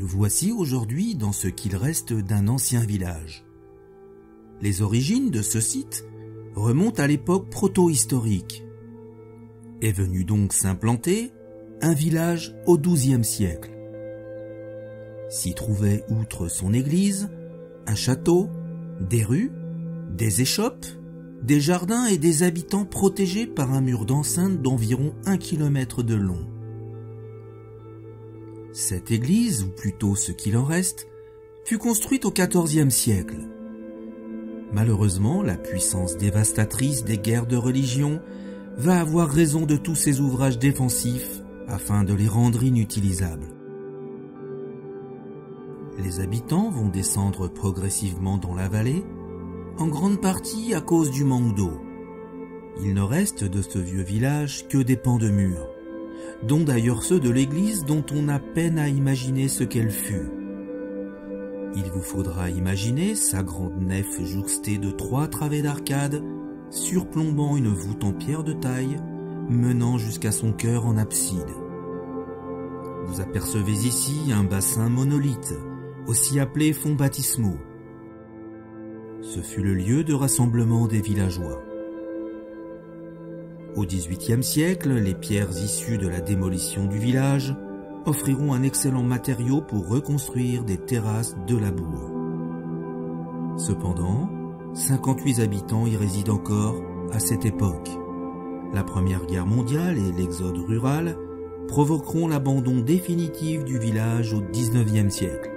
Nous voici aujourd'hui dans ce qu'il reste d'un ancien village. Les origines de ce site remontent à l'époque proto-historique. Est venu donc s'implanter un village au XIIe siècle. S'y trouvait, outre son église, un château, des rues, des échoppes, des jardins et des habitants protégés par un mur d'enceinte d'environ 1 kilomètre de long. Cette église, ou plutôt ce qu'il en reste, fut construite au XIVe siècle. Malheureusement, la puissance dévastatrice des guerres de religion va avoir raison de tous ces ouvrages défensifs afin de les rendre inutilisables. Les habitants vont descendre progressivement dans la vallée, en grande partie à cause du manque d'eau. Il ne reste de ce vieux village que des pans de murs, dont d'ailleurs ceux de l'église dont on a peine à imaginer ce qu'elle fut. Il vous faudra imaginer sa grande nef jouxtée de 3 travées d'arcade, surplombant une voûte en pierre de taille, menant jusqu'à son cœur en abside. Vous apercevez ici un bassin monolithe, aussi appelé fonts baptismaux. Ce fut le lieu de rassemblement des villageois. Au XVIIIe siècle, les pierres issues de la démolition du village offriront un excellent matériau pour reconstruire des terrasses de labour. Cependant, 58 habitants y résident encore à cette époque. La Première Guerre mondiale et l'exode rural provoqueront l'abandon définitif du village au XIXe siècle.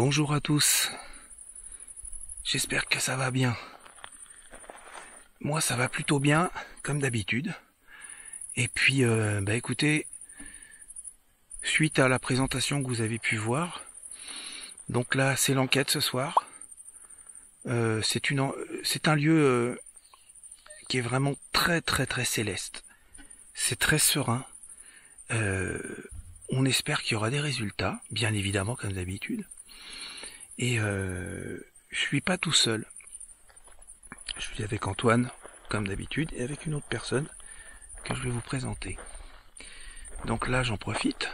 Bonjour à tous, j'espère que ça va bien. Moi ça va plutôt bien, comme d'habitude. Et puis, écoutez, suite à la présentation que vous avez pu voir, donc là c'est l'enquête ce soir. C'est un lieu qui est vraiment très très très céleste. C'est très serein. On espère qu'il y aura des résultats, bien évidemment comme d'habitude. Et je suis pas tout seul. Je suis avec Antoine, comme d'habitude, et avec une autre personne que je vais vous présenter. Donc là, j'en profite.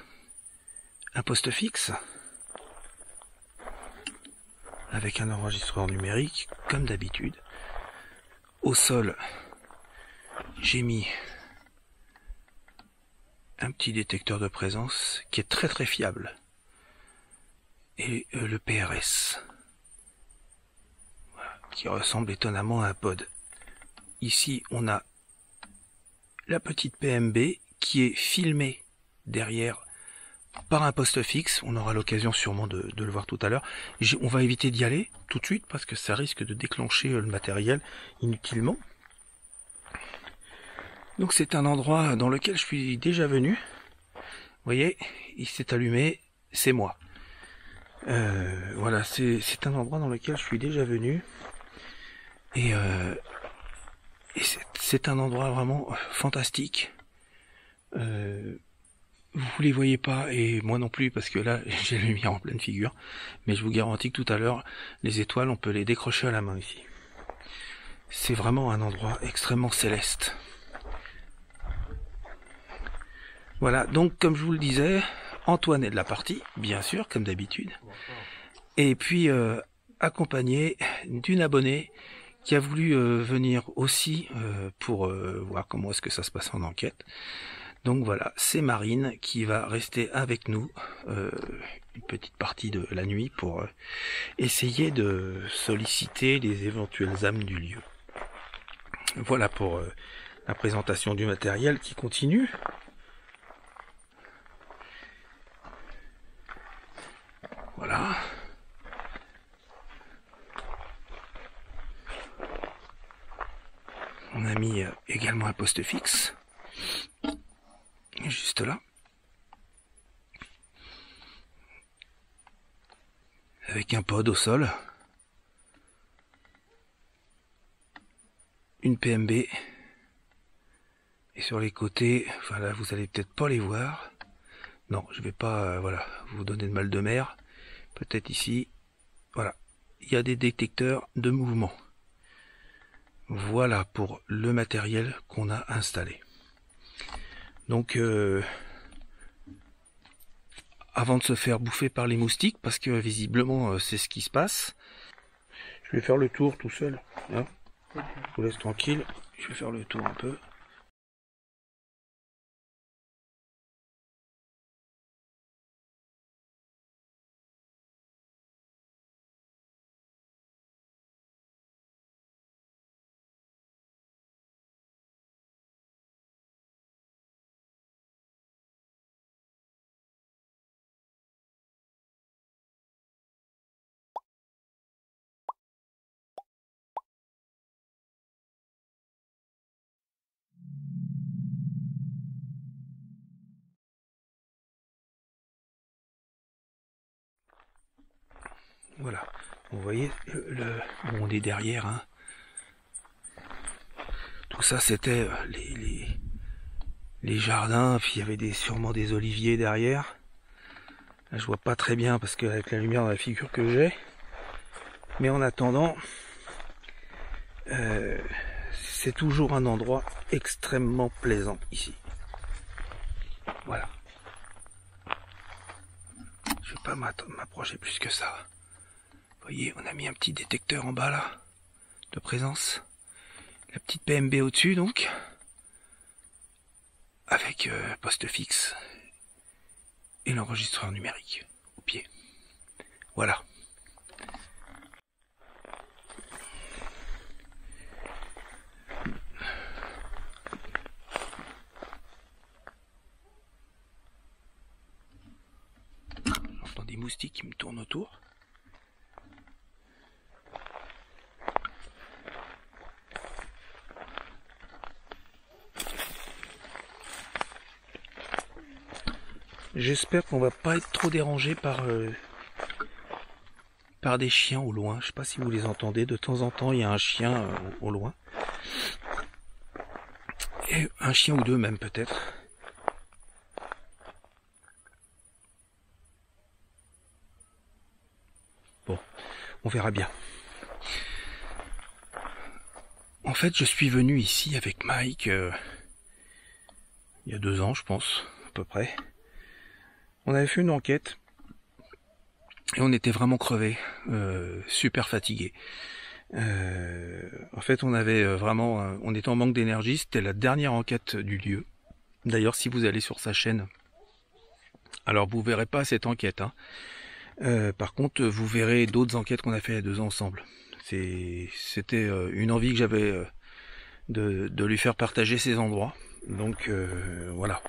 Un poste fixe, avec un enregistreur numérique, comme d'habitude. Au sol, j'ai mis un petit détecteur de présence qui est très très fiable. Et le PRS, voilà, qui ressemble étonnamment à un pod. Ici, on a la petite PMB qui est filmée derrière par un poste fixe. On aura l'occasion sûrement de le voir tout à l'heure. On va éviter d'y aller tout de suite parce que ça risque de déclencher le matériel inutilement. Donc c'est un endroit dans lequel je suis déjà venu. Vous voyez, il s'est allumé, c'est moi. Voilà, c'est un endroit dans lequel je suis déjà venu. Et c'est un endroit vraiment fantastique. Vous les voyez pas, et moi non plus, parce que là, j'ai la lumière en pleine figure. Mais je vous garantis que tout à l'heure, les étoiles, on peut les décrocher à la main ici. C'est vraiment un endroit extrêmement céleste. Voilà, donc comme je vous le disais, Antoine est de la partie, bien sûr, comme d'habitude. Et puis, accompagné d'une abonnée qui a voulu venir aussi pour voir comment est-ce que ça se passe en enquête. Donc voilà, c'est Marine qui va rester avec nous une petite partie de la nuit pour essayer de solliciter les éventuelles âmes du lieu. Voilà pour la présentation du matériel qui continue. Voilà. On a mis également un poste fixe. Juste là. Avec un pod au sol. Une PMB. Et sur les côtés, enfin là vous allez peut-être pas les voir. Non, je vais pas voilà, vous donner de mal de mer. Peut-être ici. Voilà. Il y a des détecteurs de mouvement. Voilà pour le matériel qu'on a installé. Donc avant de se faire bouffer par les moustiques, parce que visiblement c'est ce qui se passe, je vais faire le tour tout seul. Hein, je vous laisse tranquille, je vais faire le tour un peu. Voilà, vous voyez, bon, on est derrière, hein. Tout ça c'était les jardins, puis il y avait sûrement des oliviers derrière. Là je vois pas très bien parce qu'avec la lumière dans la figure que j'ai. Mais en attendant, c'est toujours un endroit extrêmement plaisant ici. Voilà. Je vais pas m'approcher plus que ça. Vous voyez, on a mis un petit détecteur en bas là, de présence. La petite PMB au-dessus donc. Avec poste fixe. Et l'enregistreur numérique au pied. Voilà. J'entends des moustiques qui me tournent autour. J'espère qu'on va pas être trop dérangé par des chiens au loin. Je sais pas si vous les entendez. De temps en temps, il y a un chien au loin. Et un chien ou deux même peut-être. Bon, on verra bien. En fait, je suis venu ici avec Mike il y a 2 ans, je pense, à peu près. On avait fait une enquête et on était vraiment crevés, super fatigués. En fait, on avait vraiment, on était en manque d'énergie. C'était la dernière enquête du lieu. D'ailleurs, si vous allez sur sa chaîne, alors vous verrez pas cette enquête, hein. Par contre, vous verrez d'autres enquêtes qu'on a fait il y a 2 ans ensemble. C'était une envie que j'avais de lui faire partager ces endroits. Donc voilà.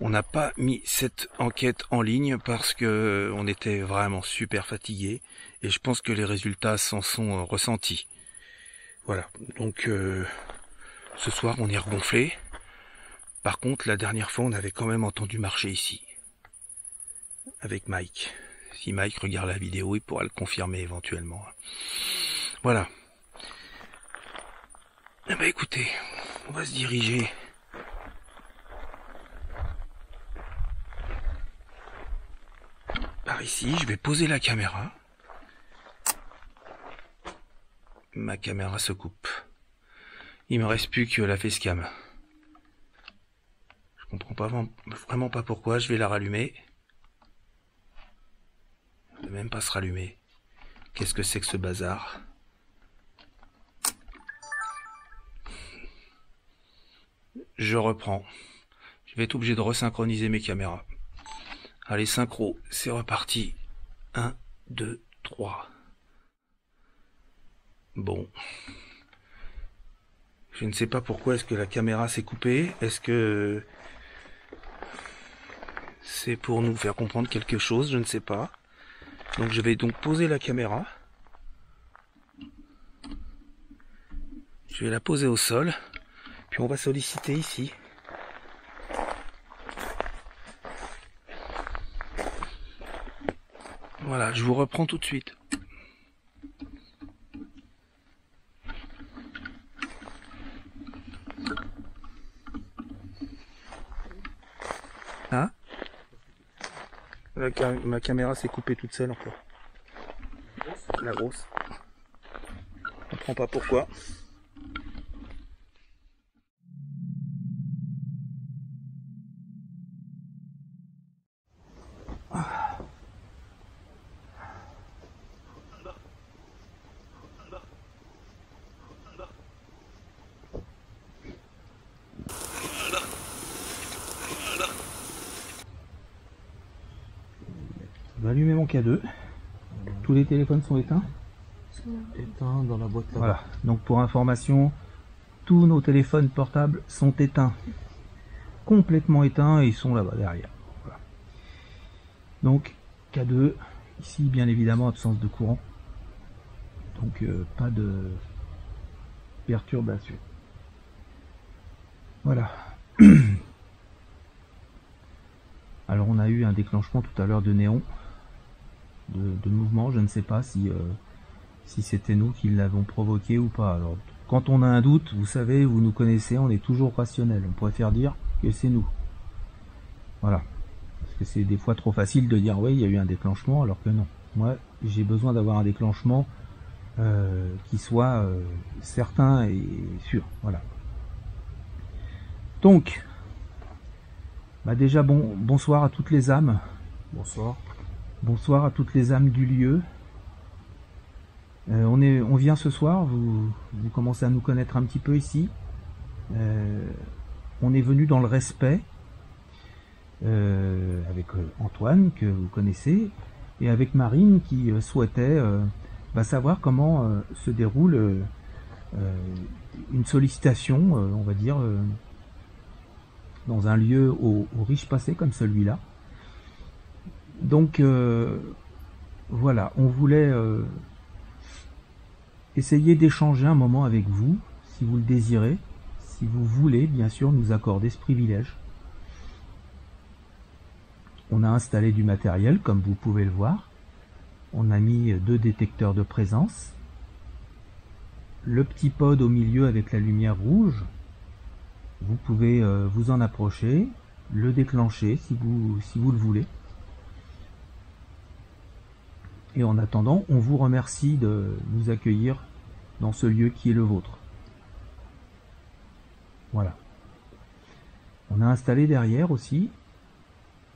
On n'a pas mis cette enquête en ligne parce que on était vraiment super fatigués et je pense que les résultats s'en sont ressentis. Voilà. Donc ce soir on est regonflé. Par contre, la dernière fois, on avait quand même entendu marcher ici avec Mike. Si Mike regarde la vidéo, il pourra le confirmer éventuellement. Voilà. Eh ben écoutez, on va se diriger par ici. Je vais poser la caméra. Ma caméra se coupe. Il me reste plus que la facecam. Je comprends pas vraiment pas pourquoi. Je vais la rallumer. Elle ne va même pas se rallumer. Qu'est-ce que c'est que ce bazar? Je reprends. Je vais être obligé de resynchroniser mes caméras. Allez, synchro, c'est reparti. 1, 2, 3. Bon. Je ne sais pas pourquoi est-ce que la caméra s'est coupée. Est-ce que c'est pour nous faire comprendre quelque chose? Je ne sais pas. Donc je vais donc poser la caméra. Je vais la poser au sol. Puis on va solliciter ici. Voilà, je vous reprends tout de suite. Hein? Ma caméra s'est coupée toute seule encore. La grosse. Je comprends pas pourquoi. Je vais allumer mon K2. Tous les téléphones sont éteints. Éteint dans la boîte là-bas. Voilà. Donc pour information, tous nos téléphones portables sont éteints. Complètement éteints et ils sont là-bas derrière. Voilà. Donc K2, ici bien évidemment absence de courant. Donc pas de perturbation. Voilà. Alors on a eu un déclenchement tout à l'heure de néon. De mouvement, je ne sais pas si c'était nous qui l'avons provoqué ou pas. Alors quand on a un doute, vous savez, vous nous connaissez, on est toujours rationnel, on préfère dire que c'est nous. Voilà, parce que c'est des fois trop facile de dire oui il y a eu un déclenchement alors que non. Moi j'ai besoin d'avoir un déclenchement qui soit certain et sûr. Voilà. Donc bah déjà bonsoir à toutes les âmes. Bonsoir. Bonsoir à toutes les âmes du lieu. On vient ce soir, vous commencez à nous connaître un petit peu ici. On est venu dans le respect avec Antoine que vous connaissez et avec Marine qui souhaitait savoir comment se déroule une sollicitation, on va dire, dans un lieu au riche passé comme celui-là. Donc voilà, on voulait essayer d'échanger un moment avec vous, si vous le désirez, si vous voulez bien sûr nous accorder ce privilège. On a installé du matériel comme vous pouvez le voir. On a mis 2 détecteurs de présence. Le petit pod au milieu avec la lumière rouge. Vous pouvez vous en approcher, le déclencher si vous le voulez. Et en attendant, on vous remercie de nous accueillir dans ce lieu qui est le vôtre. Voilà. On a installé derrière aussi,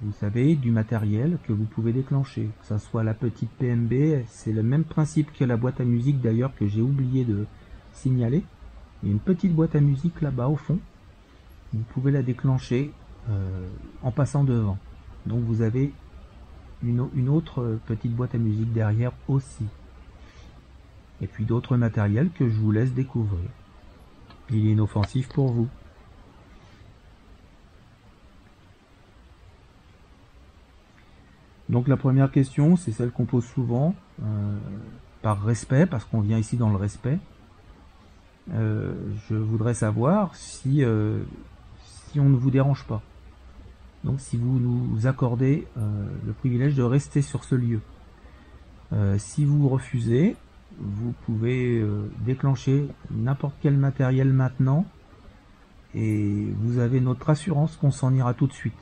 vous savez, du matériel que vous pouvez déclencher. Que ce soit la petite PMB, c'est le même principe que la boîte à musique d'ailleurs que j'ai oublié de signaler. Il y a une petite boîte à musique là-bas au fond. Vous pouvez la déclencher en passant devant. Donc vous avez une autre petite boîte à musique derrière aussi. Et puis d'autres matériels que je vous laisse découvrir. Il est inoffensif pour vous. Donc la première question, c'est celle qu'on pose souvent, par respect, parce qu'on vient ici dans le respect. Je voudrais savoir si on ne vous dérange pas. Donc si vous nous accordez le privilège de rester sur ce lieu. Si vous refusez, vous pouvez déclencher n'importe quel matériel maintenant et vous avez notre assurance qu'on s'en ira tout de suite.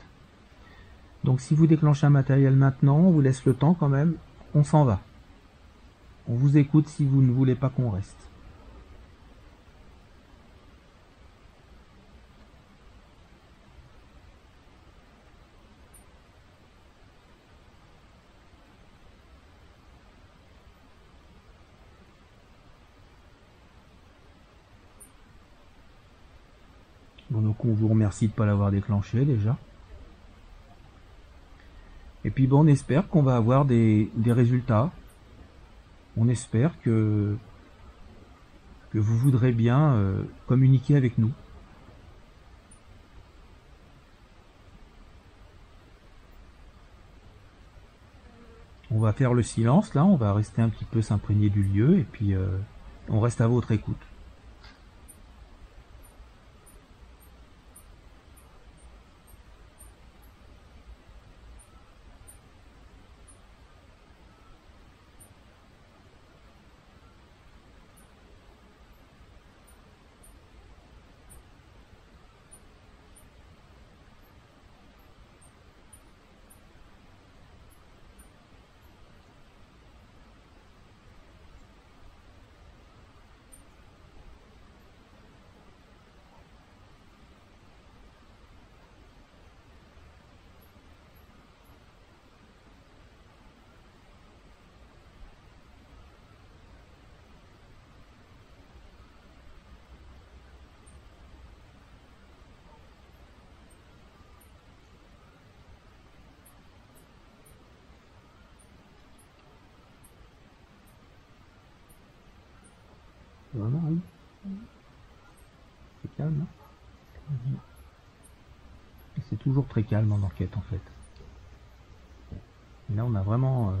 Donc si vous déclenchez un matériel maintenant, on vous laisse le temps quand même, on s'en va. On vous écoute si vous ne voulez pas qu'on reste. Bon, donc on vous remercie de ne pas l'avoir déclenché déjà. Et puis bon, on espère qu'on va avoir des résultats. On espère que vous voudrez bien communiquer avec nous. On va faire le silence là, on va rester un petit peu s'imprégner du lieu et puis on reste à votre écoute. Vraiment, oui. C'est calme, hein. C'est toujours très calme en enquête en fait. Et là on a vraiment...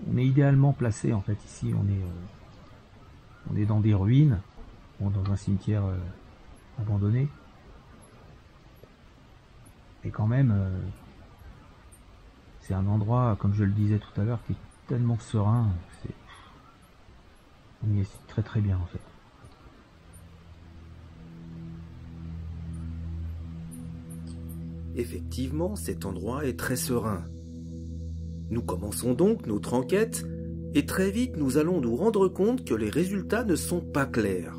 on est idéalement placé en fait ici, on est dans des ruines, bon, dans un cimetière abandonné. Et quand même, c'est un endroit, comme je le disais tout à l'heure, qui est tellement serein, on y est très très bien en fait. Effectivement, cet endroit est très serein. Nous commençons donc notre enquête et très vite nous allons nous rendre compte que les résultats ne sont pas clairs.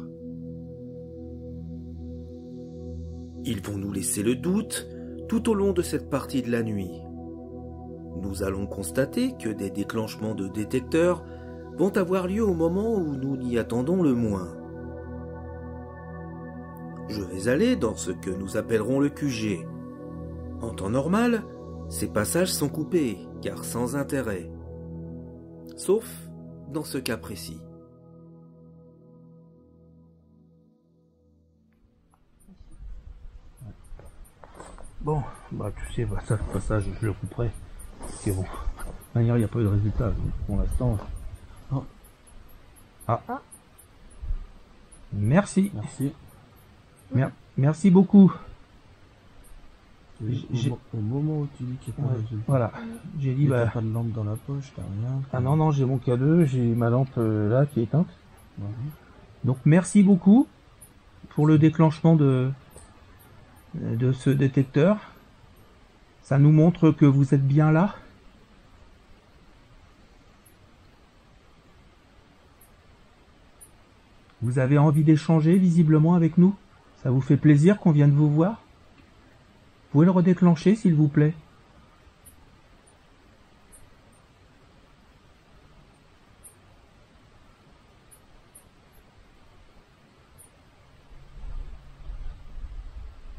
Ils vont nous laisser le doute tout au long de cette partie de la nuit. Nous allons constater que des déclenchements de détecteurs vont avoir lieu au moment où nous n'y attendons le moins. Je vais aller dans ce que nous appellerons le QG. En temps normal, ces passages sont coupés, car sans intérêt. Sauf dans ce cas précis. Bon, bah tu sais, bah, ça, le passage, je le couperai. C'est bon. De toute manière, il n'y a pas eu de résultat pour l'instant. Oh. Ah. Merci. Merci. Merci beaucoup. Au moment où tu dis qu'il n'y a pas de résultat, Voilà. J'ai dit, t'as bah... pas de lampe dans la poche, t'as rien. Ah non, non, j'ai mon K2, j'ai ma lampe là qui est éteinte. Ouais. Donc merci beaucoup pour le déclenchement de ce détecteur. Ça nous montre que vous êtes bien là. Vous avez envie d'échanger visiblement avec nous? Ça vous fait plaisir qu'on vienne vous voir? Vous pouvez le redéclencher, s'il vous plaît?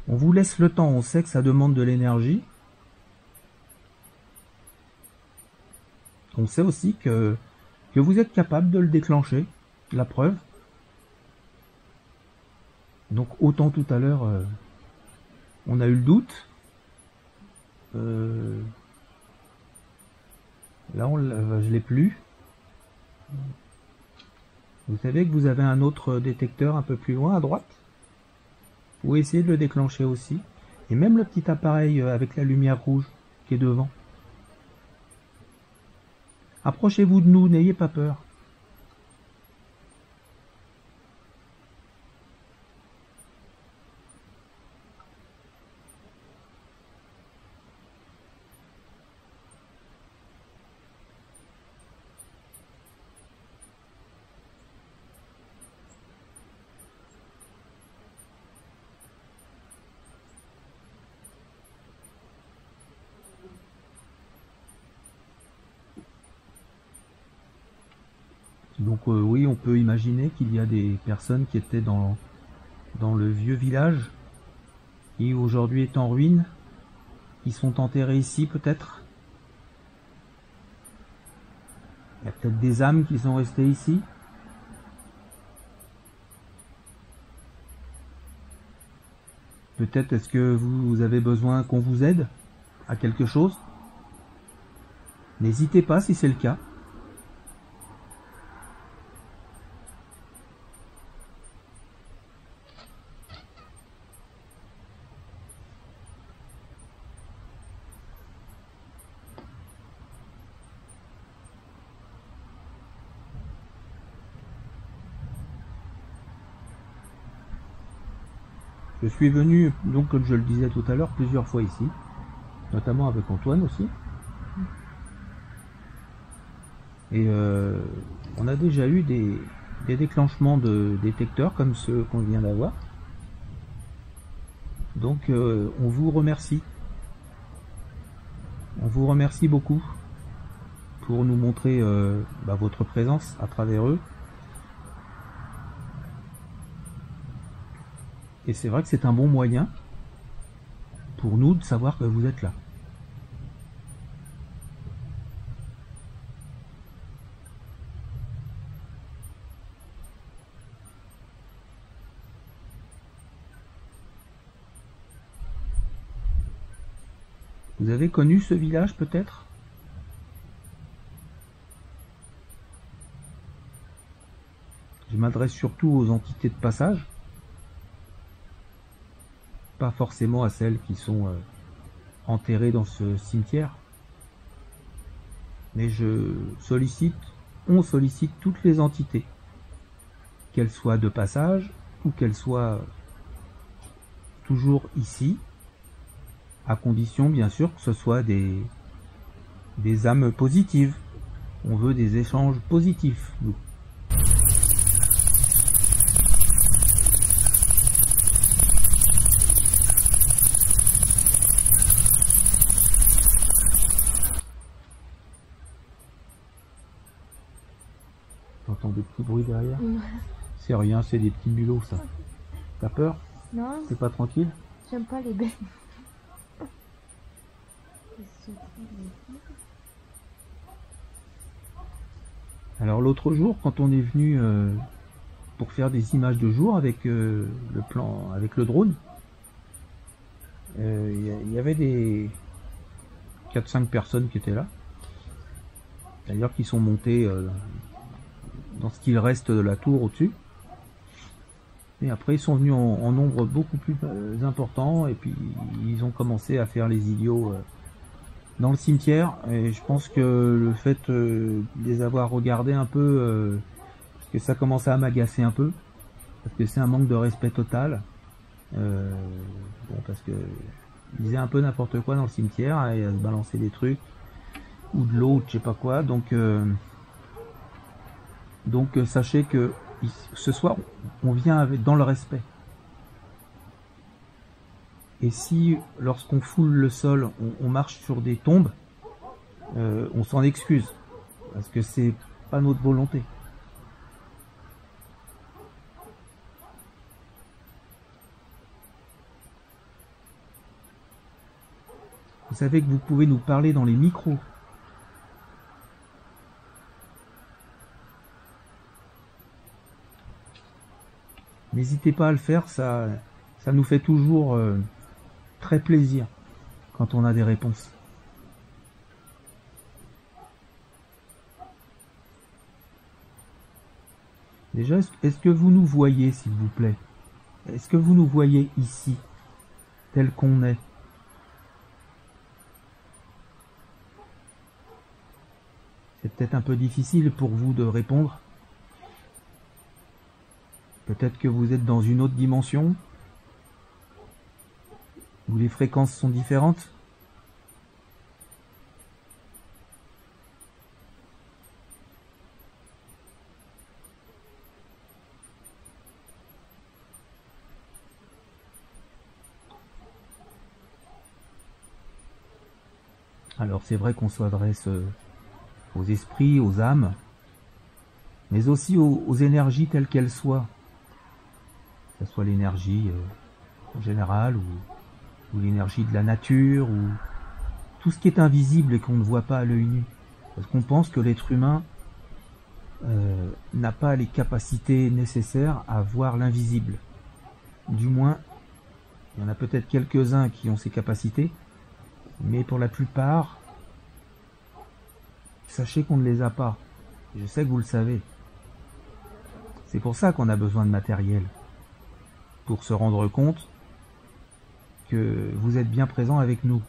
On vous laisse le temps, on sait que ça demande de l'énergie. On sait aussi que vous êtes capable de le déclencher, la preuve. Donc autant tout à l'heure, on a eu le doute. Là, je l'ai plus. Vous savez que vous avez un autre détecteur un peu plus loin, à droite. Vous pouvez essayer de le déclencher aussi. Et même le petit appareil avec la lumière rouge qui est devant. Approchez-vous de nous, n'ayez pas peur. Donc oui, on peut imaginer qu'il y a des personnes qui étaient dans le vieux village, qui aujourd'hui est en ruine, qui sont enterrées ici peut-être. Il y a peut-être des âmes qui sont restées ici. Peut-être est-ce que vous avez besoin qu'on vous aide à quelque chose? N'hésitez pas si c'est le cas. Je suis venu, donc comme je le disais tout à l'heure, plusieurs fois ici, notamment avec Antoine aussi. Et on a déjà eu des déclenchements de détecteurs comme ceux qu'on vient d'avoir. Donc on vous remercie. On vous remercie beaucoup pour nous montrer votre présence à travers eux. Et c'est vrai que c'est un bon moyen pour nous de savoir que vous êtes là. Vous avez connu ce village peut-être? Je m'adresse surtout aux entités de passage. Pas forcément à celles qui sont enterrées dans ce cimetière. Mais on sollicite toutes les entités, qu'elles soient de passage ou qu'elles soient toujours ici, à condition bien sûr que ce soit des âmes positives. On veut des échanges positifs, nous. T'entends des petits bruits derrière? C'est rien, c'est des petits mulots ça. T'as peur? Non. T'es pas tranquille? J'aime pas les bêtes. Alors l'autre jour, quand on est venu pour faire des images de jour avec le drone, il y avait des 4-5 personnes qui étaient là. D'ailleurs qui sont montées dans ce qu'il reste de la tour au-dessus. Et après ils sont venus en nombre beaucoup plus important et puis ils ont commencé à faire les idiots dans le cimetière. Et je pense que le fait de les avoir regardés un peu, que ça commençait à m'agacer un peu, parce que c'est un manque de respect total. Parce que ils faisaient un peu n'importe quoi dans le cimetière et à se balancer des trucs ou de l'eau, je sais pas quoi. Donc sachez que ce soir on vient dans le respect. Et si, lorsqu'on foule le sol, on marche sur des tombes, on s'en excuse, parce que c'est pas notre volonté. Vous savez que vous pouvez nous parler dans les micros. N'hésitez pas à le faire, ça nous fait toujours très plaisir quand on a des réponses. Déjà, est-ce que vous nous voyez, s'il vous plaît? Est-ce que vous nous voyez ici, tel qu'on est? C'est peut-être un peu difficile pour vous de répondre. Peut-être que vous êtes dans une autre dimension, où les fréquences sont différentes. Alors c'est vrai qu'on s'adresse aux esprits, aux âmes, mais aussi aux énergies telles qu'elles soient. Que ce soit l'énergie en général, ou l'énergie de la nature, ou tout ce qui est invisible et qu'on ne voit pas à l'œil nu. Parce qu'on pense que l'être humain n'a pas les capacités nécessaires à voir l'invisible. Du moins, il y en a peut-être quelques-uns qui ont ces capacités, mais pour la plupart, sachez qu'on ne les a pas. Je sais que vous le savez. C'est pour ça qu'on a besoin de matériel. Pour se rendre compte que vous êtes bien présent avec nous.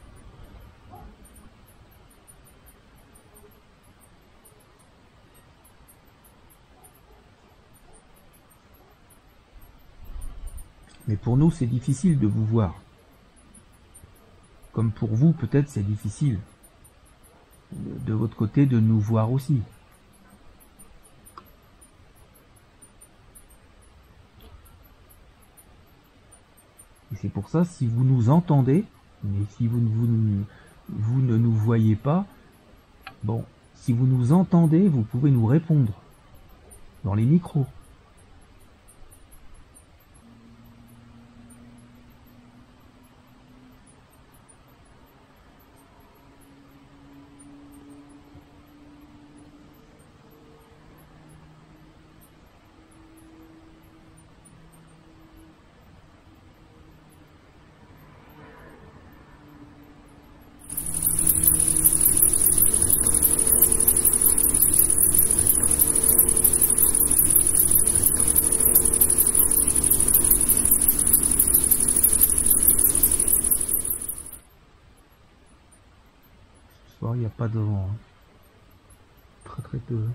Mais pour nous, c'est difficile de vous voir. Comme pour vous, peut-être c'est difficile de votre côté de nous voir aussi. Et c'est pour ça, si vous nous entendez, mais si vous ne nous voyez pas, bon, si vous nous entendez, vous pouvez nous répondre dans les micros. Il n'y a pas de vent. Très très peu.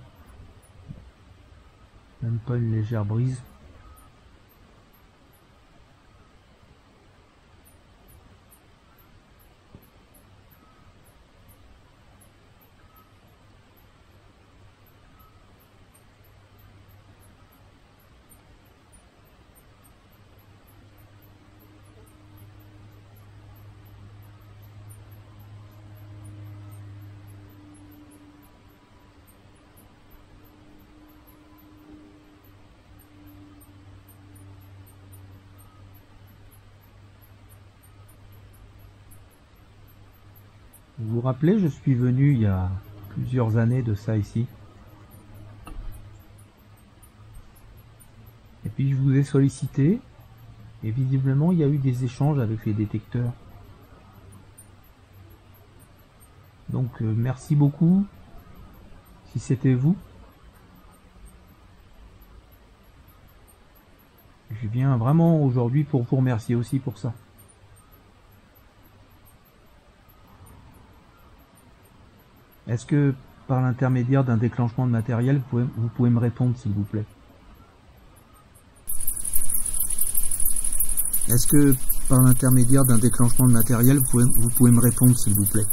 Même pas une légère brise. Vous vous rappelez, je suis venu il y a plusieurs années de ça ici. Et puis je vous ai sollicité, et visiblement il y a eu des échanges avec les détecteurs. Donc merci beaucoup, si c'était vous. Je viens vraiment aujourd'hui pour vous remercier aussi pour ça. Est-ce que, par l'intermédiaire d'un déclenchement de matériel, vous pouvez me répondre, s'il vous plaît? Est-ce que, par l'intermédiaire d'un déclenchement de matériel, vous pouvez me répondre, s'il vous plaît?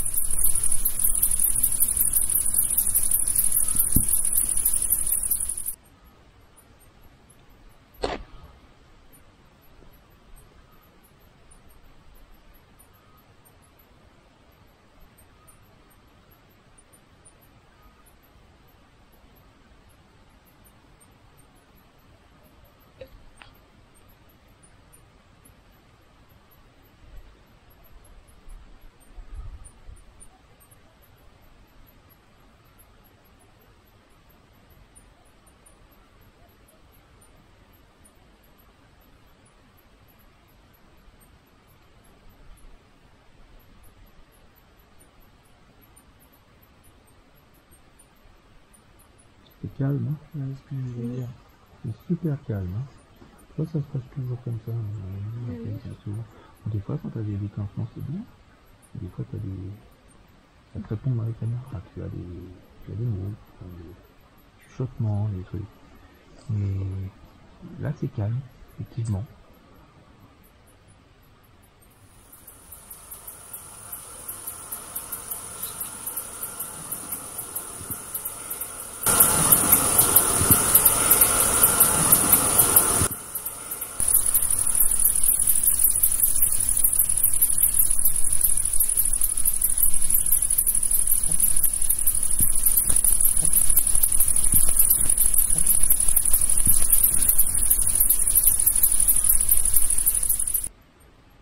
calme. Hein. Ouais, c'est ce que je voulais dire. C'est super calme. Hein. Toi, ça se passe toujours comme ça. Des fois, quand tu as des déclenchements, c'est bien. Des fois, tu as des... ça te répond dans les caméras. Tu as des mots, des chuchotements, des trucs. Mais là, c'est calme, effectivement.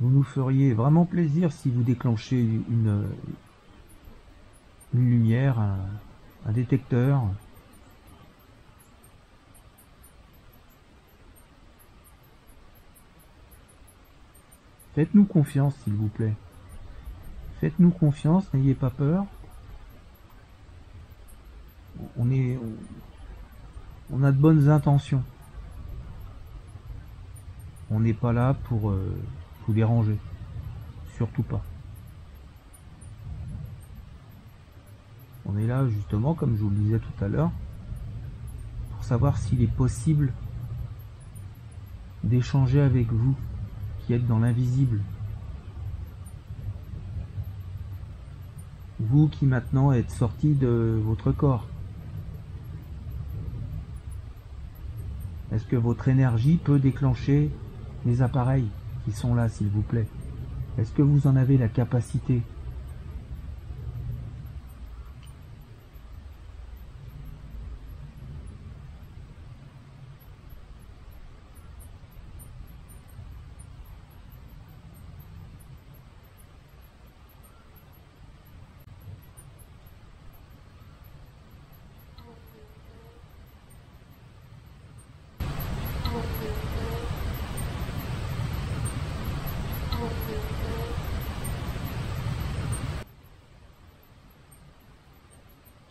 Vous nous feriez vraiment plaisir si vous déclenchez une lumière, un détecteur. Faites-nous confiance, s'il vous plaît. Faites-nous confiance, n'ayez pas peur. On a de bonnes intentions. On n'est pas là pour vous déranger. Surtout pas. On est là justement, comme je vous le disais tout à l'heure, pour savoir s'il est possible d'échanger avec vous, qui êtes dans l'invisible. Vous qui maintenant êtes sorti de votre corps. Est-ce que votre énergie peut déclencher les appareils qui sont là, s'il vous plaît? Est-ce que vous en avez la capacité?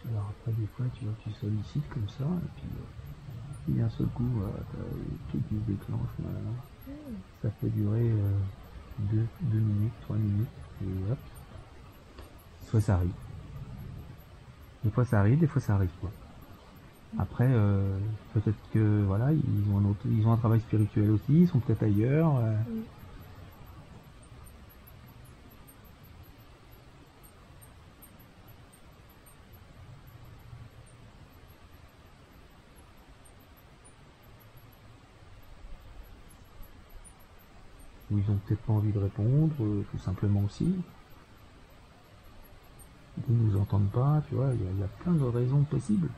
Alors après des fois tu vois, tu sollicites comme ça et puis d'un seul coup t'as tout qui se déclenche, voilà. Ça peut durer 2 minutes, 3 minutes et hop. Des fois ça arrive. Des fois ça arrive, des fois ça arrive pas. Après peut-être que voilà, ils ont un travail spirituel aussi, ils sont peut-être ailleurs. Ou ils ont peut-être pas envie de répondre, tout simplement aussi. Ils nous entendent pas, tu vois, il y a plein de raisons possibles.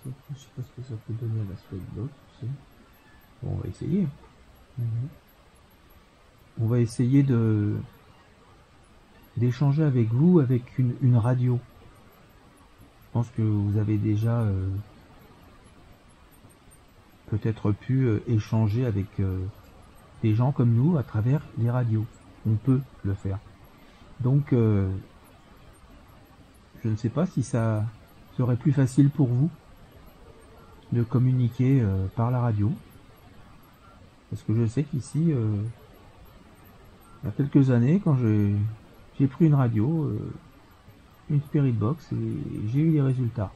Je sais pas ce que ça peut donner à la Spirit Box, tu sais. Bon, on va essayer. On va essayer d'échanger avec vous avec une radio. Je pense que vous avez déjà peut-être pu échanger avec des gens comme nous à travers les radios. On peut le faire. Donc, je ne sais pas si ça serait plus facile pour vous de communiquer par la radio. Parce que je sais qu'ici, il y a quelques années, quand j'ai pris une radio, une Spirit Box, et j'ai eu des résultats.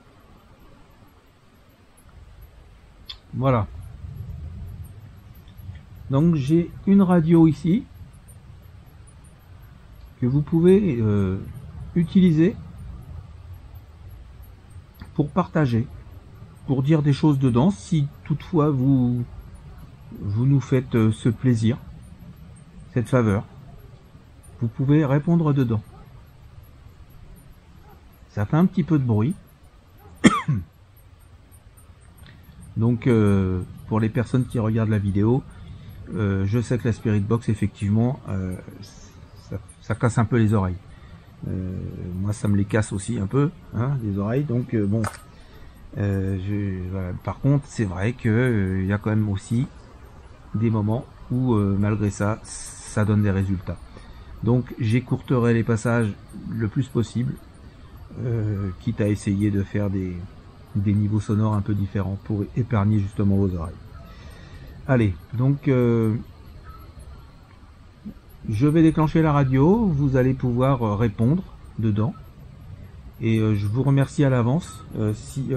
Voilà. Donc j'ai une radio ici que vous pouvez utiliser pour partager, pour dire des choses dedans, si toutefois vous nous faites ce plaisir, cette faveur. Vous pouvez répondre dedans. Ça fait un petit peu de bruit. Donc pour les personnes qui regardent la vidéo, je sais que la Spirit Box, effectivement, ça casse un peu les oreilles. Moi, ça me les casse aussi un peu, hein, les oreilles. Donc bon, voilà. Par contre, c'est vrai que il y a quand même aussi des moments où, malgré ça, ça donne des résultats. Donc, j'écourterai les passages le plus possible, quitte à essayer de faire des des niveaux sonores un peu différents pour épargner justement vos oreilles. Allez, donc je vais déclencher la radio, vous allez pouvoir répondre dedans. Et je vous remercie à l'avance si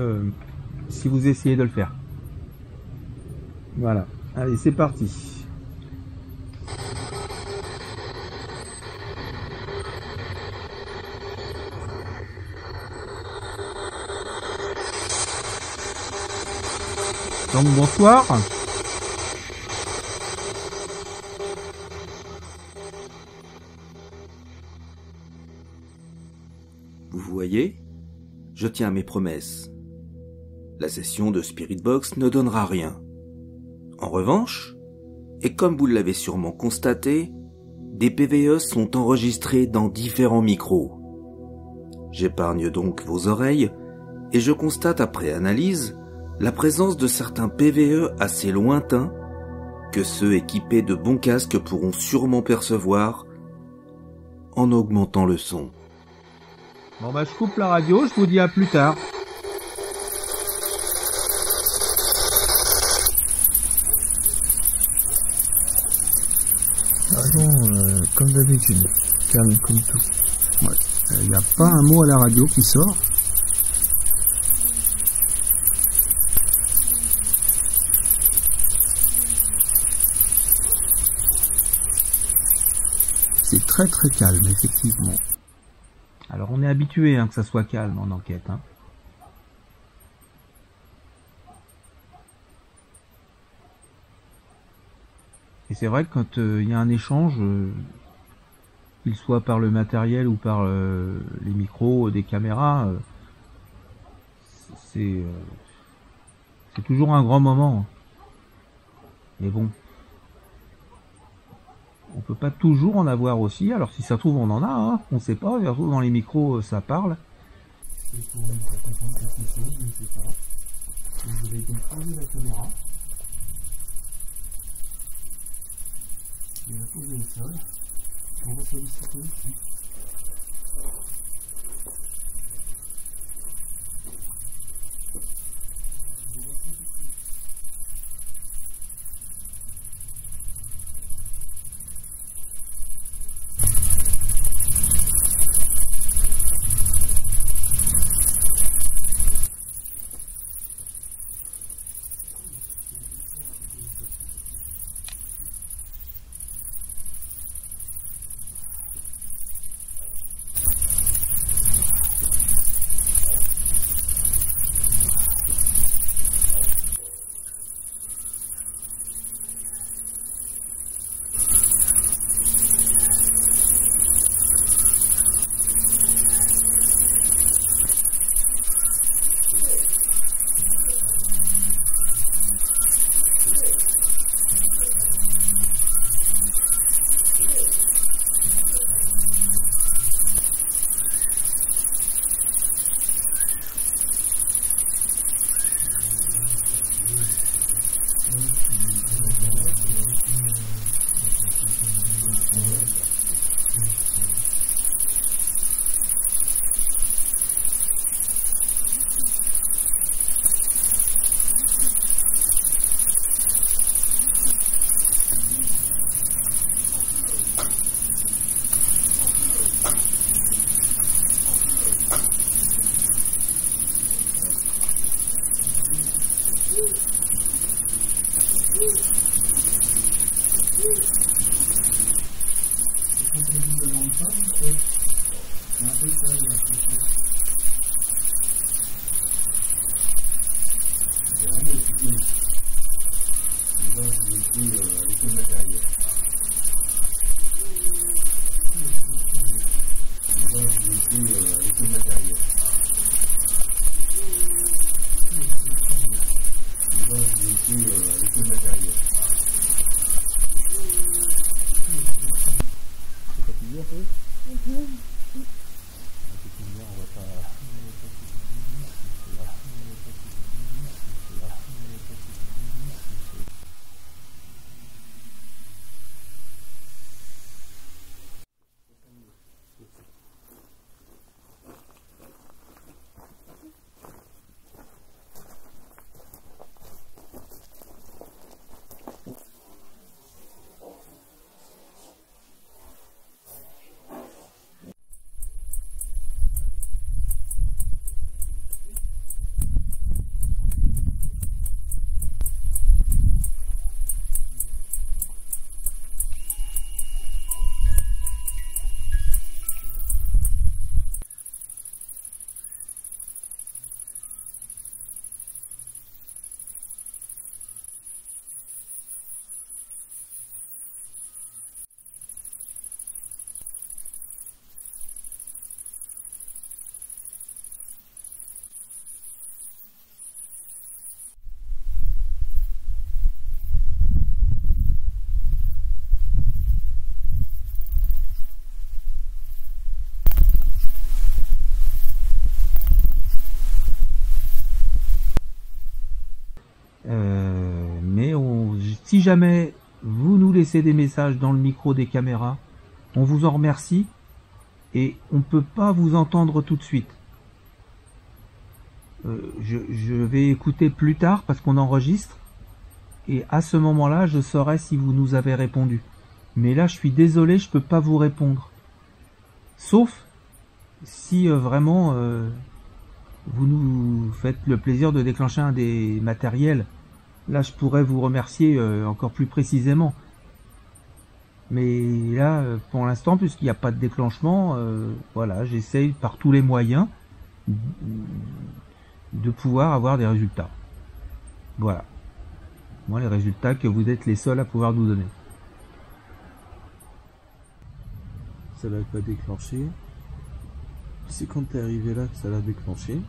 vous essayez de le faire. Voilà, allez, c'est parti. Donc bonsoir. Vous voyez, je tiens à mes promesses. La session de Spirit Box ne donnera rien. En revanche, et comme vous l'avez sûrement constaté, des PVE sont enregistrés dans différents micros. J'épargne donc vos oreilles et je constate après analyse la présence de certains PVE assez lointains que ceux équipés de bons casques pourront sûrement percevoir en augmentant le son. Bon bah je coupe la radio, je vous dis à plus tard. Ah bon, comme d'habitude, calme comme tout. Il n'y a pas un mot à la radio qui sort. C'est très très calme, effectivement. Alors on est habitué que ça soit calme en enquête. Et c'est vrai que quand il y a un échange, qu'il soit par le matériel ou par les micros, des caméras, c'est toujours un grand moment. Mais bon, on peut pas toujours en avoir aussi. Alors si ça se trouve on en a, on sait pas. Surtout dans les micros ça parle. C'est pour comprendre quelque chose, je ne sais pas. Je vais donc poser la caméra. Je vais la poser au sol. On va solliciter ici. On va pas Si jamais vous nous laissez des messages dans le micro des caméras, on vous en remercie et on ne peut pas vous entendre tout de suite. Je vais écouter plus tard parce qu'on enregistre et à ce moment-là, je saurai si vous nous avez répondu. Mais là, je suis désolé, je peux pas vous répondre. Sauf si vraiment vous nous faites le plaisir de déclencher un des matériels. Là, je pourrais vous remercier encore plus précisément. Mais là, pour l'instant, puisqu'il n'y a pas de déclenchement, voilà, j'essaye par tous les moyens de pouvoir avoir des résultats. Voilà. Moi, les résultats que vous êtes les seuls à pouvoir nous donner. Ça l'a pas déclenché. C'est quand t'es arrivé là que ça l'a déclenché.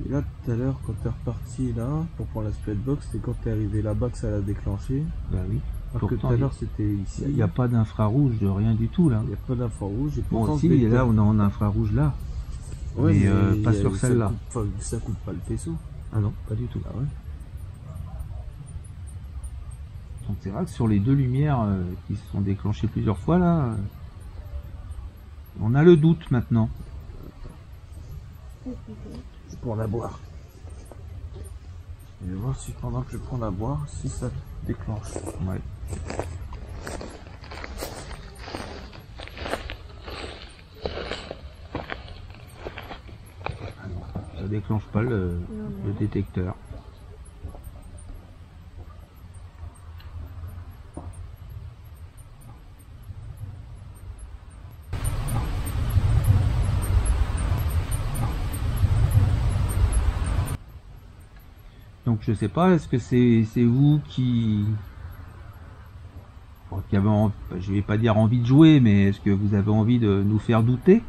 Et là, tout à l'heure, quand t'es reparti là, pour prendre la Splatbox, c'est quand t'es arrivé là-bas que ça l'a déclenché. Bah oui. Alors que tout à l'heure, c'était ici. Il n'y a pas d'infrarouge, de rien du tout là. Il n'y a pas d'infrarouge. Et Bon, pourtant, si, et là, on est en infrarouge là. ouais, mais pas sur celle-là. Ça coupe pas le faisceau. Ah non, pas du tout. Ah ouais. Donc c'est vrai que sur les deux lumières qui se sont déclenchées plusieurs fois là, on a le doute maintenant. Je prends la boire. Je vais voir si pendant que je prends la boire, si ça déclenche. Ouais. Ah non, ça déclenche pas le détecteur. Donc je sais pas, est-ce que c'est vous qui avez je vais pas dire envie de jouer, mais est-ce que vous avez envie de nous faire douter?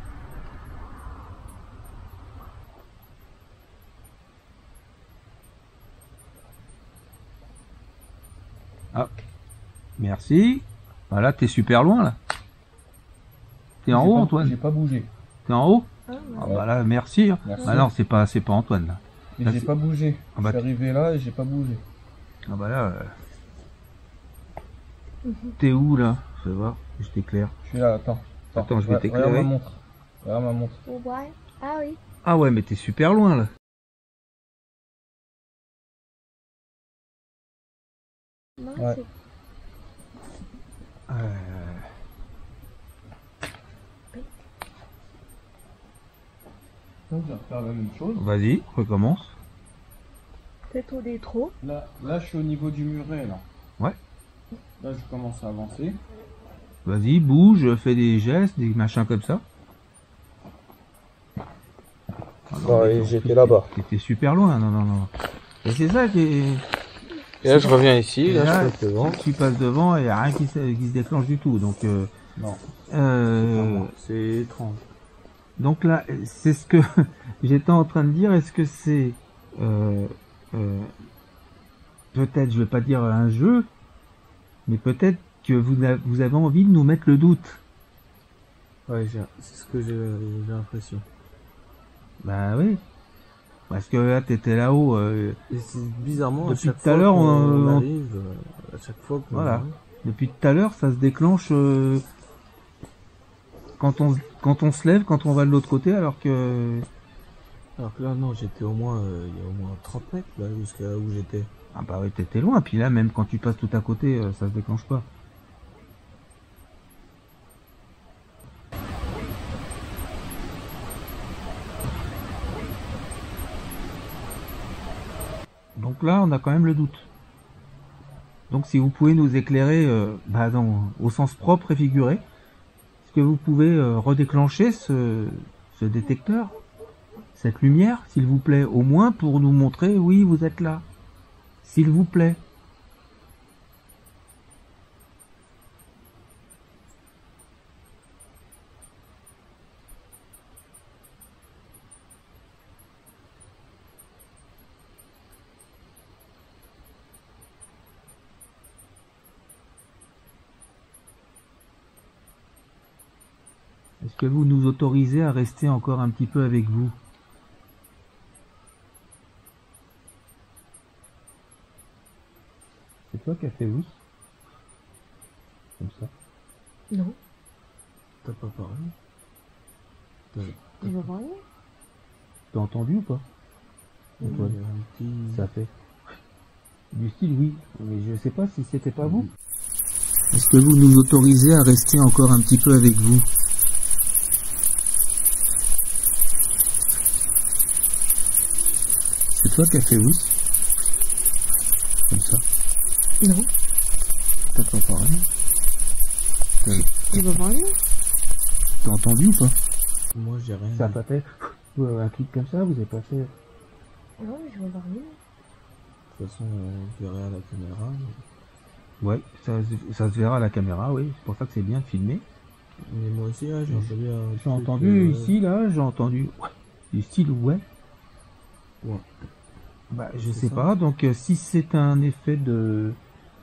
Ah, merci. Voilà, t'es super loin là. T'es en haut, Antoine? J'ai pas bougé. T'es en haut? Ah bah là, merci. Merci. Ah non, c'est pas Antoine là. Mais Là, j'ai pas bougé. Ah bah, je suis arrivé là et j'ai pas bougé. Ah bah là. T'es où là? Je vais voir, je t'éclaire. Je suis là, attends. Attends, je vais t'éclairer. Regarde ma montre. Regarde ma montre. Ouais. Ah oui. Ah ouais, mais t'es super loin là. Non, Ouais. c'est Donc je vais refaire la même chose. Vas-y, recommence. peut-être au détro. Là, je suis au niveau du muret là. Ouais. Là, je commence à avancer. Vas-y, bouge, fais des gestes, des machins comme ça. Ah non, mais j'étais là-bas. T'étais super loin, non. Et c'est ça qui est... Et là, je reviens ici. Et Là, là, je passe devant. tu passes devant et il n'y a rien qui se déclenche du tout. Donc, Non. C'est étrange. donc là, c'est ce que j'étais en train de dire. Est-ce que c'est peut-être, je vais pas dire un jeu, mais peut-être que vous avez envie de nous mettre le doute. Ouais, c'est ce que j'ai l'impression. Bah oui. Parce que là, t'étais là-haut. Et c'est bizarrement, Depuis à chaque tout à fois l'heure, qu'on on- arrive, à chaque fois qu'on Voilà. arrive, Depuis tout à l'heure, ça se déclenche quand on se lève, quand on va de l'autre côté, alors que... alors que là, non, j'étais au moins, il y a au moins 30 mètres, là, jusqu'à où j'étais. Ah bah oui, t'étais loin. Puis là, même quand tu passes tout à côté, ça se déclenche pas. Donc là, on a quand même le doute. Donc si vous pouvez nous éclairer au sens propre et figuré, est-ce que vous pouvez redéclencher ce détecteur, cette lumière, s'il vous plaît, au moins pour nous montrer, oui, vous êtes là. S'il vous plaît. Est-ce que vous nous autorisez à rester encore un petit peu avec vous? C'est C'est toi qui as fait oui. Comme ça. Non. T'as pas parlé? Tu veux parler? T'as entendu ou pas? Antoine, Il y a un petit... ça fait. Du style oui, mais je sais pas si c'était pas vous. Est-ce que vous nous autorisez à rester encore un petit peu avec vous? C'est toi qui as fait oui. Comme ça. Non. T'as pas parlé? Tu veux parler? T'as entendu ou pas? Moi, j'ai rien Ça a dit. pas fait un truc comme ça, vous avez pas fait. Non, je veux parler. De toute façon, on verrait à la caméra. Ouais, ça se verra à la caméra, oui. C'est pour ça que c'est bien de filmer. Mais moi aussi, là, j'ai entendu un J'ai truc, entendu ici, là, j'ai entendu ouais. Du style ouais. Ouais. Bah, je C'est sais ça. pas. Donc, si c'est un effet de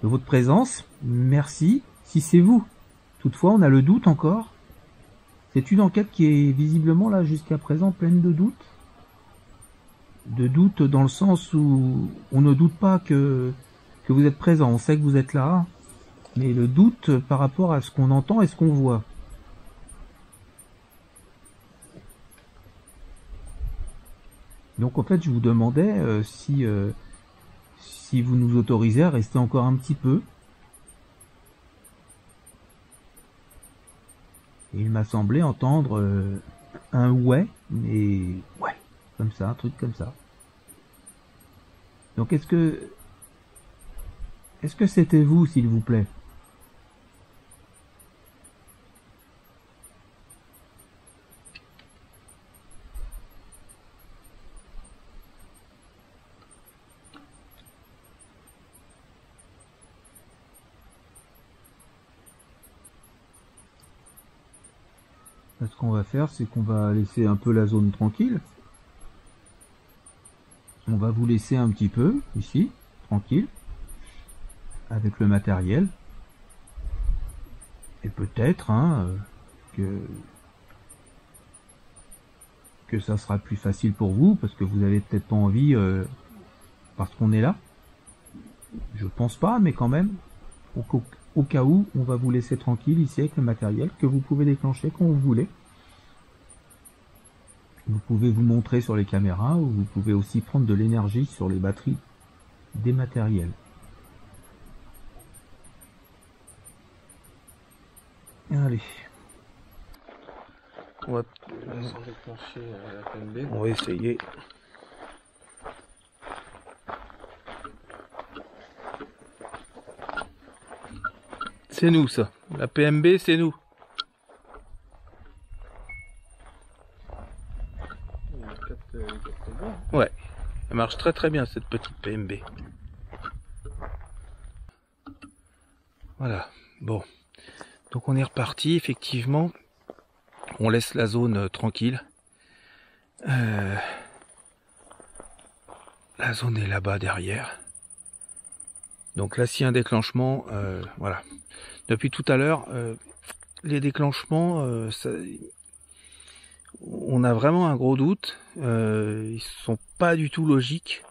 votre présence, merci. Si c'est vous, toutefois, on a le doute encore. C'est une enquête qui est visiblement là jusqu'à présent pleine de doutes. De doutes dans le sens où on ne doute pas que vous êtes présent. On sait que vous êtes là, mais le doute par rapport à ce qu'on entend et ce qu'on voit. Donc en fait, je vous demandais si vous nous autorisez à rester encore un petit peu. Et il m'a semblé entendre un ouais, mais ouais, comme ça, un truc comme ça. Donc est-ce que c'était vous, s'il vous plaît? Là, ce qu'on va faire, c'est qu'on va laisser un peu la zone tranquille. On va vous laisser un petit peu, ici, tranquille, avec le matériel. Et peut-être que ça sera plus facile pour vous, parce que vous avez peut-être pas envie, parce qu'on est là. Je pense pas, mais quand même, au cas où, on va vous laisser tranquille ici avec le matériel que vous pouvez déclencher quand vous voulez. Vous pouvez vous montrer sur les caméras ou vous pouvez aussi prendre de l'énergie sur les batteries des matériels. Allez. On va déclencher la PMB. On va essayer. C'est nous ça. La PMB, c'est nous. Ouais. Elle marche très très bien cette petite PMB. Voilà. Bon. Donc on est reparti effectivement. On laisse la zone tranquille. La zone est là-bas derrière. Donc là, s'il y a un déclenchement, voilà. Depuis tout à l'heure, les déclenchements, on a vraiment un gros doute. Ils sont pas du tout logiques.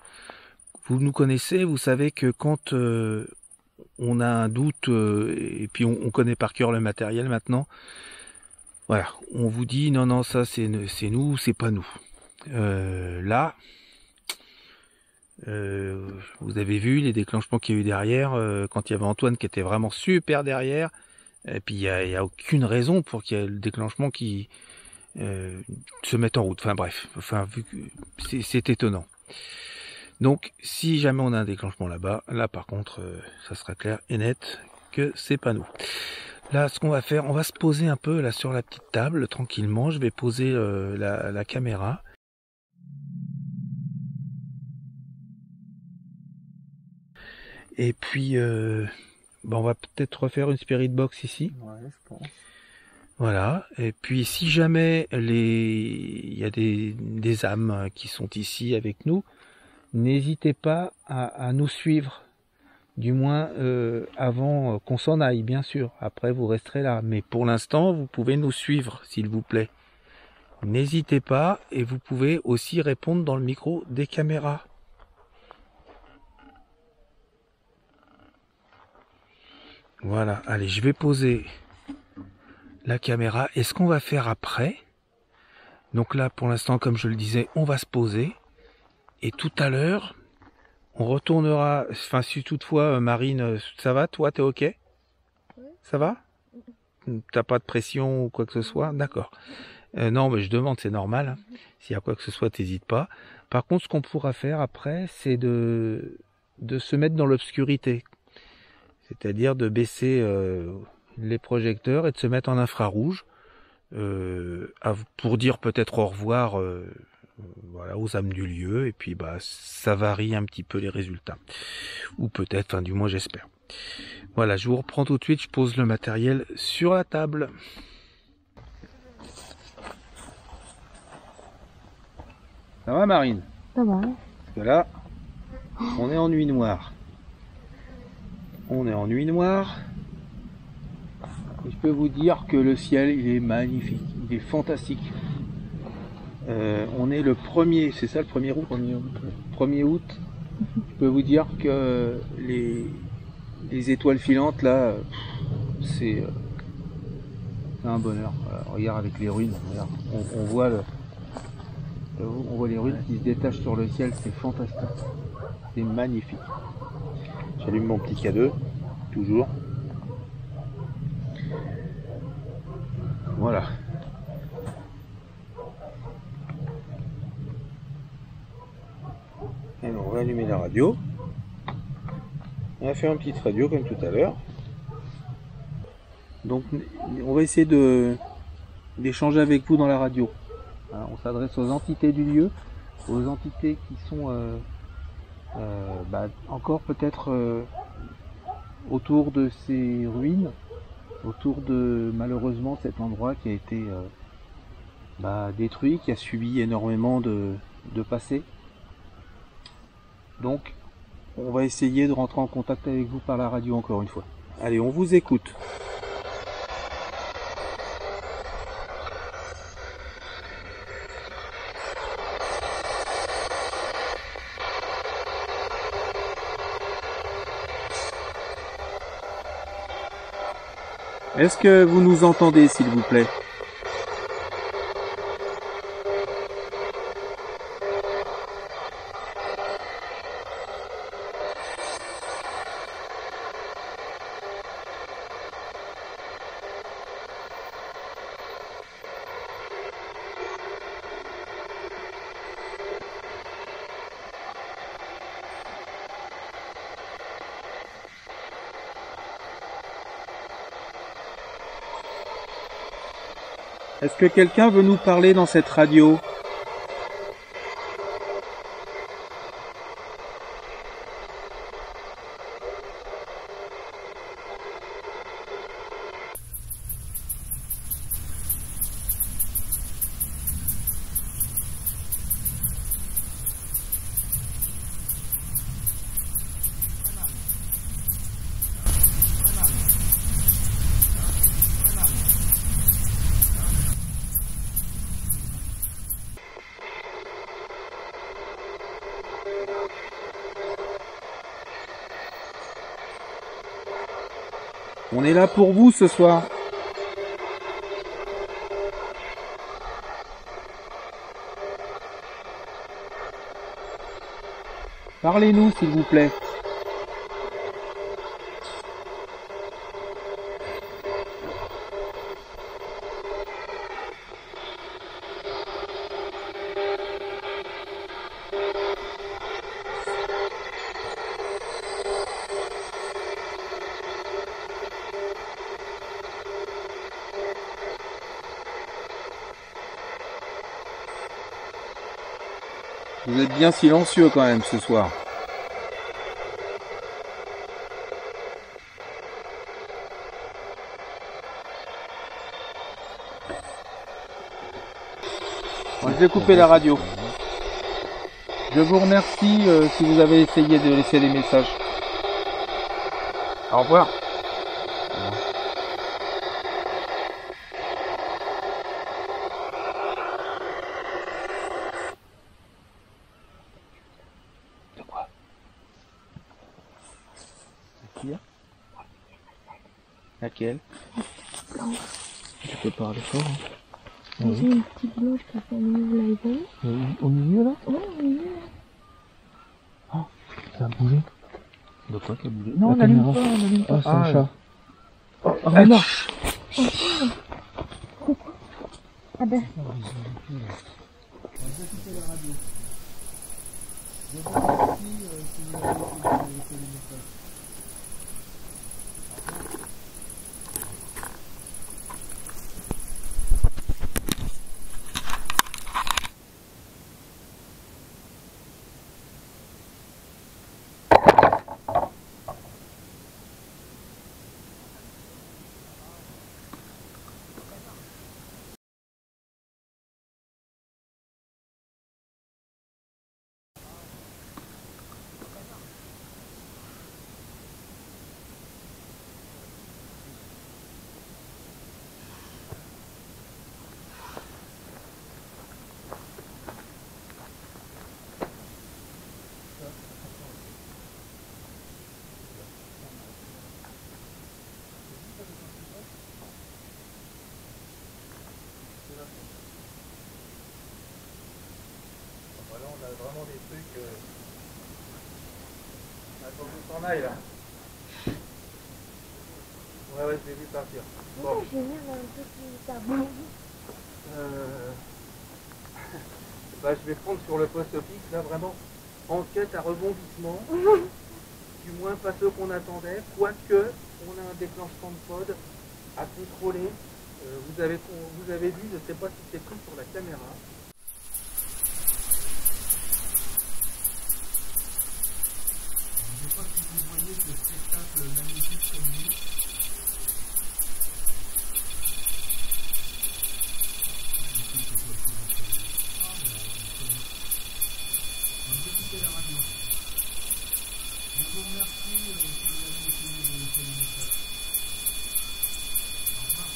Vous nous connaissez, vous savez que quand on a un doute, et puis on connaît par cœur le matériel maintenant, voilà, on vous dit non, non, ça c'est nous, c'est pas nous. Là, vous avez vu les déclenchements qu'il y a eu derrière, quand il y avait Antoine qui était vraiment super derrière, et puis il y a aucune raison pour qu'il y ait le déclenchement qui se mette en route. Enfin bref, vu que c'est étonnant. Donc si jamais on a un déclenchement là-bas, là par contre, ça sera clair et net que c'est pas nous. Là, ce qu'on va faire, on va se poser un peu là sur la petite table tranquillement. Je vais poser la caméra. Et puis, on va peut-être refaire une spirit box ici. Ouais, je pense. Voilà. Et puis, si jamais il y a des âmes qui sont ici avec nous, n'hésitez pas à nous suivre. Du moins avant qu'on s'en aille, bien sûr. Après, vous resterez là. Mais pour l'instant, vous pouvez nous suivre, s'il vous plaît. N'hésitez pas, et vous pouvez aussi répondre dans le micro des caméras. Voilà, allez, je vais poser la caméra. Et ce qu'on va faire après, donc là pour l'instant comme je le disais, on va se poser. Et tout à l'heure, on retournera, enfin si toutefois Marine, ça va, toi t'es ok? Ça va? T'as pas de pression ou quoi que ce soit? D'accord. Non, mais je demande, c'est normal. Hein. S'il y a quoi que ce soit, t'hésites pas. Par contre, ce qu'on pourra faire après, c'est de se mettre dans l'obscurité. C'est-à-dire de baisser les projecteurs et de se mettre en infrarouge pour dire peut-être au revoir voilà, aux âmes du lieu. Et puis bah ça varie un petit peu les résultats. Ou peut-être, enfin du moins j'espère. Voilà, je vous reprends tout de suite, je pose le matériel sur la table. Ça va Marine? Ça va. Parce que là, on est en nuit noire. On est en nuit noire. Et je peux vous dire que le ciel, il est magnifique. Il est fantastique. On est le 1er, c'est ça le 1er août? 1er août. Je peux vous dire que les étoiles filantes là, c'est un bonheur. Voilà, regarde avec les ruines, regarde. On voit les ruines qui se détachent sur le ciel, c'est fantastique. C'est magnifique. J'allume mon petit K2, toujours. Voilà. Et on va allumer la radio. On va faire une petite radio comme tout à l'heure. Donc on va essayer d'échanger avec vous dans la radio. On s'adresse aux entités du lieu, aux entités qui sont encore peut-être autour de ces ruines, autour de malheureusement cet endroit qui a été détruit, qui a subi énormément de passé. Donc on va essayer de rentrer en contact avec vous par la radio encore une fois. Allez, on vous écoute. Est-ce que vous nous entendez, s'il vous plaît? Est-ce que quelqu'un veut nous parler dans cette radio? On est là pour vous ce soir. Parlez-nous, s'il vous plaît. Vous êtes bien silencieux quand même ce soir. Bon, je vais couper la radio. Je vous remercie si vous avez essayé de laisser des messages. Au revoir. De quoi? Laquelle? Tu peux parler fort. Hein. J'ai une petite blanche qui fait un nouveau live. Au milieu là? Ouais, au milieu. Oh, ça a bougé. De quoi qui a bougé? Non, on n'allume pas, on n'allume pas. Ah, c'est un chat. Oh, Renard. Ah ben. Voilà, on a vraiment des trucs. Il faut que tu t'en ailles là. Ouais, je l'ai vu partir. Bon. J'ai vu un petit tableau. Bah, je vais prendre sur le poste fixe là, vraiment. Enquête à rebondissement. Du moins pas ceux qu'on attendait. Quoique, on a un déclenchement de pod à contrôler. Vous avez vu, je ne sais pas si c'est pris sur la caméra. Je ne sais pas si vous voyez ce spectacle magnifique comme lui. On peut quitter la radio. Je vous remercie si vous avez essayé de laisser le message. Au revoir.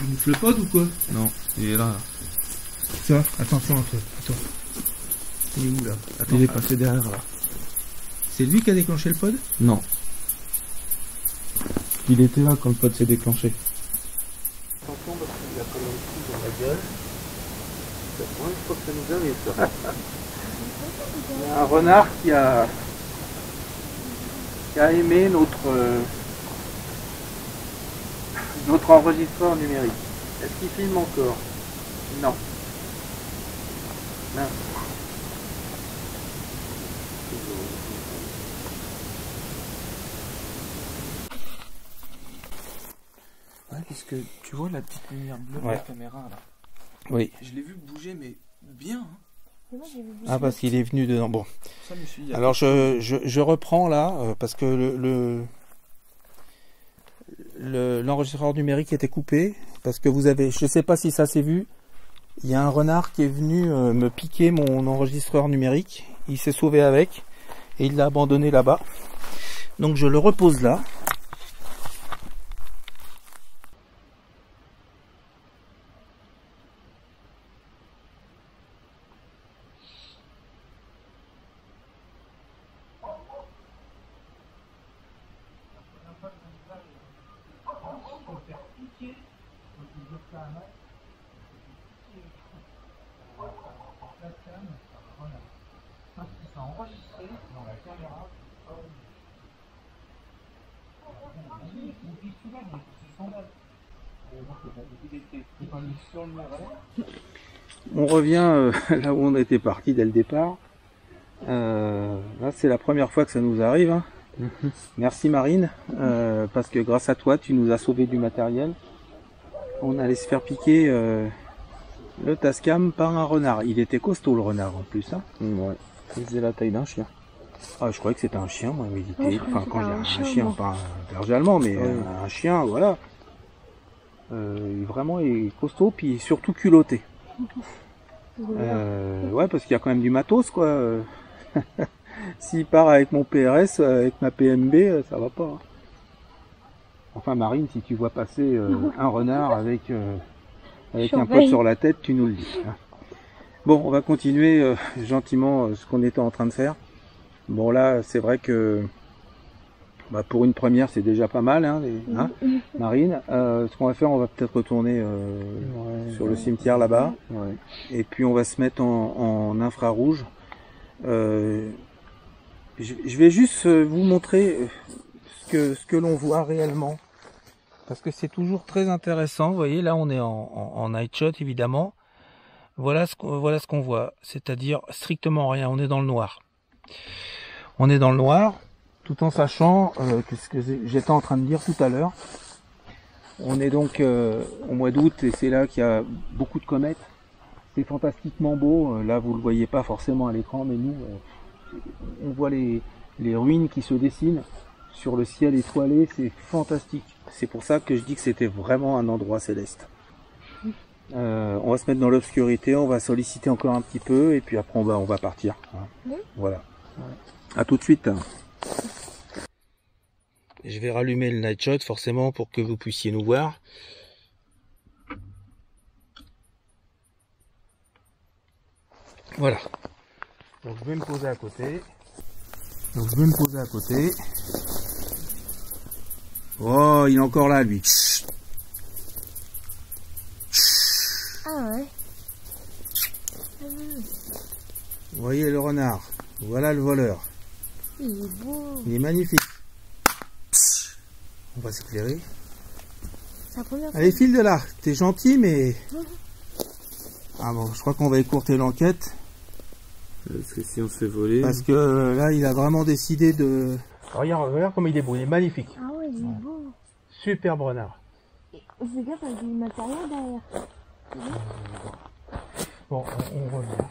Il nous le pod ou quoi? Non, il est là. Ça, attention un peu, attends. Il est où là? Attends, Il est passé derrière là. c'est lui qui a déclenché le pod? Non. Il était là quand le pod s'est déclenché. Attention parce qu'il a collé un coup dans la gueule. C'est la première fois que ça nous arrive ça. Il y a un renard qui a aimé notre enregistreur numérique. Est-ce qu'il filme encore? Non. Mince. Ouais, parce que tu vois la petite lumière bleue de Ouais. la caméra là. Oui. Je l'ai vu bouger mais bien. Hein. Moi, j'ai vu Ah, parce qu'il est venu dedans. Bon. Ça me suis dit. Alors je reprends là parce que l'enregistreur numérique était coupé parce que vous avez, je sais pas si ça s'est vu, il y a un renard qui est venu me piquer mon enregistreur numérique, il s'est sauvé avec et il l'a abandonné là-bas. Donc je le repose là. On revient là où on était parti dès le départ. Là, c'est la première fois que ça nous arrive. Hein. Merci Marine, parce que grâce à toi, tu nous as sauvé du matériel. On allait se faire piquer le Tascam par un renard. Il était costaud le renard en plus. Hein. Ouais. Il faisait la taille d'un chien. Ah, je croyais que c'était un chien, moi, mais il était... Ouais, je croyais enfin, que quand c'était j'ai un un chien, chien, moi. pas un berger allemand, mais un chien, voilà. Vraiment, il est costaud, puis surtout culotté. Ouais, parce qu'il y a quand même du matos, quoi. S'il part avec mon PRS, avec ma PMB, ça va pas. Hein. Enfin, Marine, si tu vois passer un renard avec un pot sur la tête, tu nous le dis. Hein. Bon, on va continuer gentiment ce qu'on était en train de faire. Bon, là, c'est vrai que pour une première, c'est déjà pas mal, hein, Marine. Ce qu'on va faire, on va peut-être retourner sur le cimetière là-bas. Ouais. Et puis, on va se mettre en infrarouge. Je vais juste vous montrer ce que l'on voit réellement. Parce que c'est toujours très intéressant. Vous voyez, là, on est en night shot, évidemment. Voilà ce qu'on voit, c'est-à-dire strictement rien, on est dans le noir. On est dans le noir, tout en sachant que ce que j'étais en train de dire tout à l'heure. On est donc au mois d'août et c'est là qu'il y a beaucoup de comètes. C'est fantastiquement beau, là vous le voyez pas forcément à l'écran, mais nous, on voit les ruines qui se dessinent sur le ciel étoilé, c'est fantastique. C'est pour ça que je dis que c'était vraiment un endroit céleste. On va se mettre dans l'obscurité, on va solliciter encore un petit peu et puis après on va partir. Hein. Oui. Voilà. À tout de suite. Je vais rallumer le night shot forcément pour que vous puissiez nous voir. Voilà. Donc je vais me poser à côté. Oh, il est encore là lui. Ah ouais. Vous voyez le renard, voilà le voleur. Il est beau. Il est magnifique. On va s'éclairer. C'est la première fois. Allez, file de là. T'es gentil, mais... Ah bon, je crois qu'on va écourter l'enquête. Parce que si on se fait voler... Parce que là, il a vraiment décidé de... Regarde comme il est beau, il est magnifique. Ah ouais, il est beau. Superbe renard. Fais gaffe avec du matériel derrière. Bon, on revient.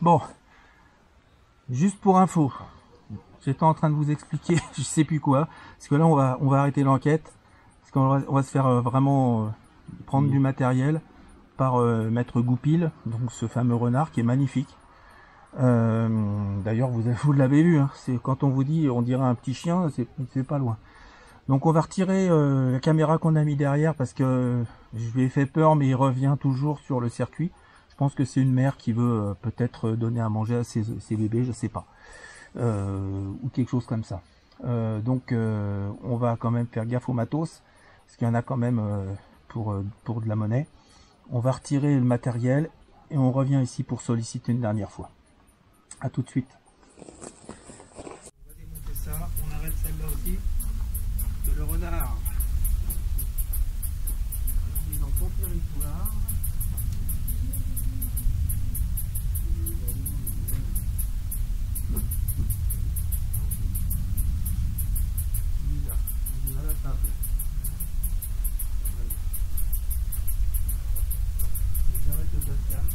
Bon, juste pour info, j'étais en train de vous expliquer, je sais plus quoi, parce que là on va arrêter l'enquête, parce qu'on va se faire vraiment prendre du matériel par Maître Goupil, donc ce fameux renard qui est magnifique. D'ailleurs vous l'avez vu, hein, c'est quand on vous dit on dirait un petit chien, c'est pas loin. Donc on va retirer la caméra qu'on a mis derrière parce que je lui ai fait peur, mais il revient toujours sur le circuit. Je pense que c'est une mère qui veut peut-être donner à manger à ses bébés, je sais pas. Ou quelque chose comme ça. Donc on va quand même faire gaffe au matos, parce qu'il y en a quand même pour de la monnaie. On va retirer le matériel et on revient ici pour solliciter une dernière fois. A tout de suite. On va démonter ça, on arrête celle-là aussi. Le renard, on est dans son territoire. Il est à la table. J'arrête le Tascam.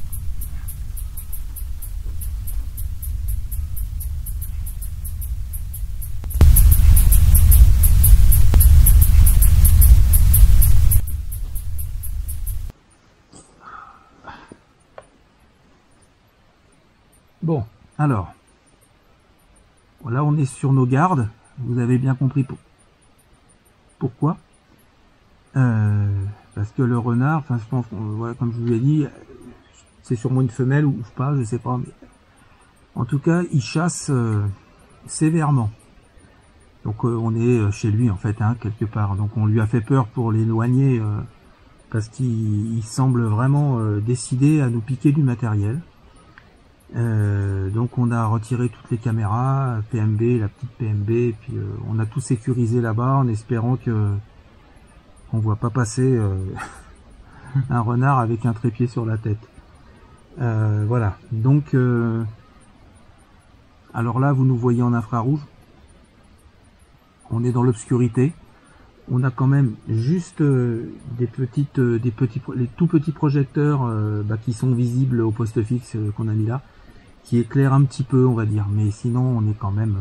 Bon, alors, là on est sur nos gardes, vous avez bien compris pourquoi. Parce que le renard, enfin je pense, voilà, comme je vous l'ai dit, c'est sûrement une femelle ou pas, je sais pas, mais en tout cas il chasse sévèrement. Donc on est chez lui en fait, hein, quelque part, donc on lui a fait peur pour l'éloigner, parce qu'il semble vraiment décidé à nous piquer du matériel. Donc on a retiré toutes les caméras, PMB, la petite PMB, et puis on a tout sécurisé là-bas en espérant qu'on voit pas passer Un renard avec un trépied sur la tête. Voilà. Donc, alors là, vous nous voyez en infrarouge. On est dans l'obscurité. On a quand même juste les tout petits projecteurs qui sont visibles au poste fixe qu'on a mis là, qui éclairent un petit peu, on va dire. Mais sinon, on est quand même...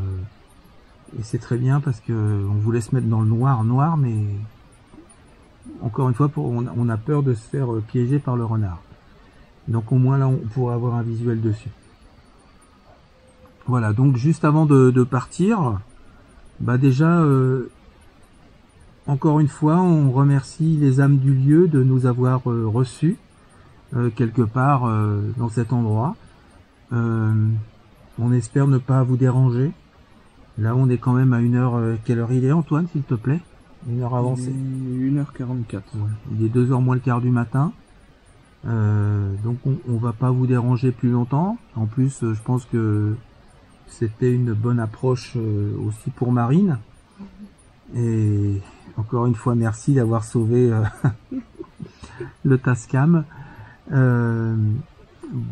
et c'est très bien parce que on vous laisse mettre dans le noir, mais encore une fois, on a peur de se faire piéger par le renard. Donc au moins là, on pourra avoir un visuel dessus. Voilà, donc juste avant de partir, déjà... encore une fois, on remercie les âmes du lieu de nous avoir reçus quelque part dans cet endroit. On espère ne pas vous déranger. Là, on est quand même à 1h... quelle heure il est, Antoine, s'il te plaît? 1h avancée. 1h44. Ouais. Il est 2h moins le quart du matin. Donc on va pas vous déranger plus longtemps. En plus, je pense que c'était une bonne approche aussi pour Marine. Et encore une fois, merci d'avoir sauvé le Tascam. Bon,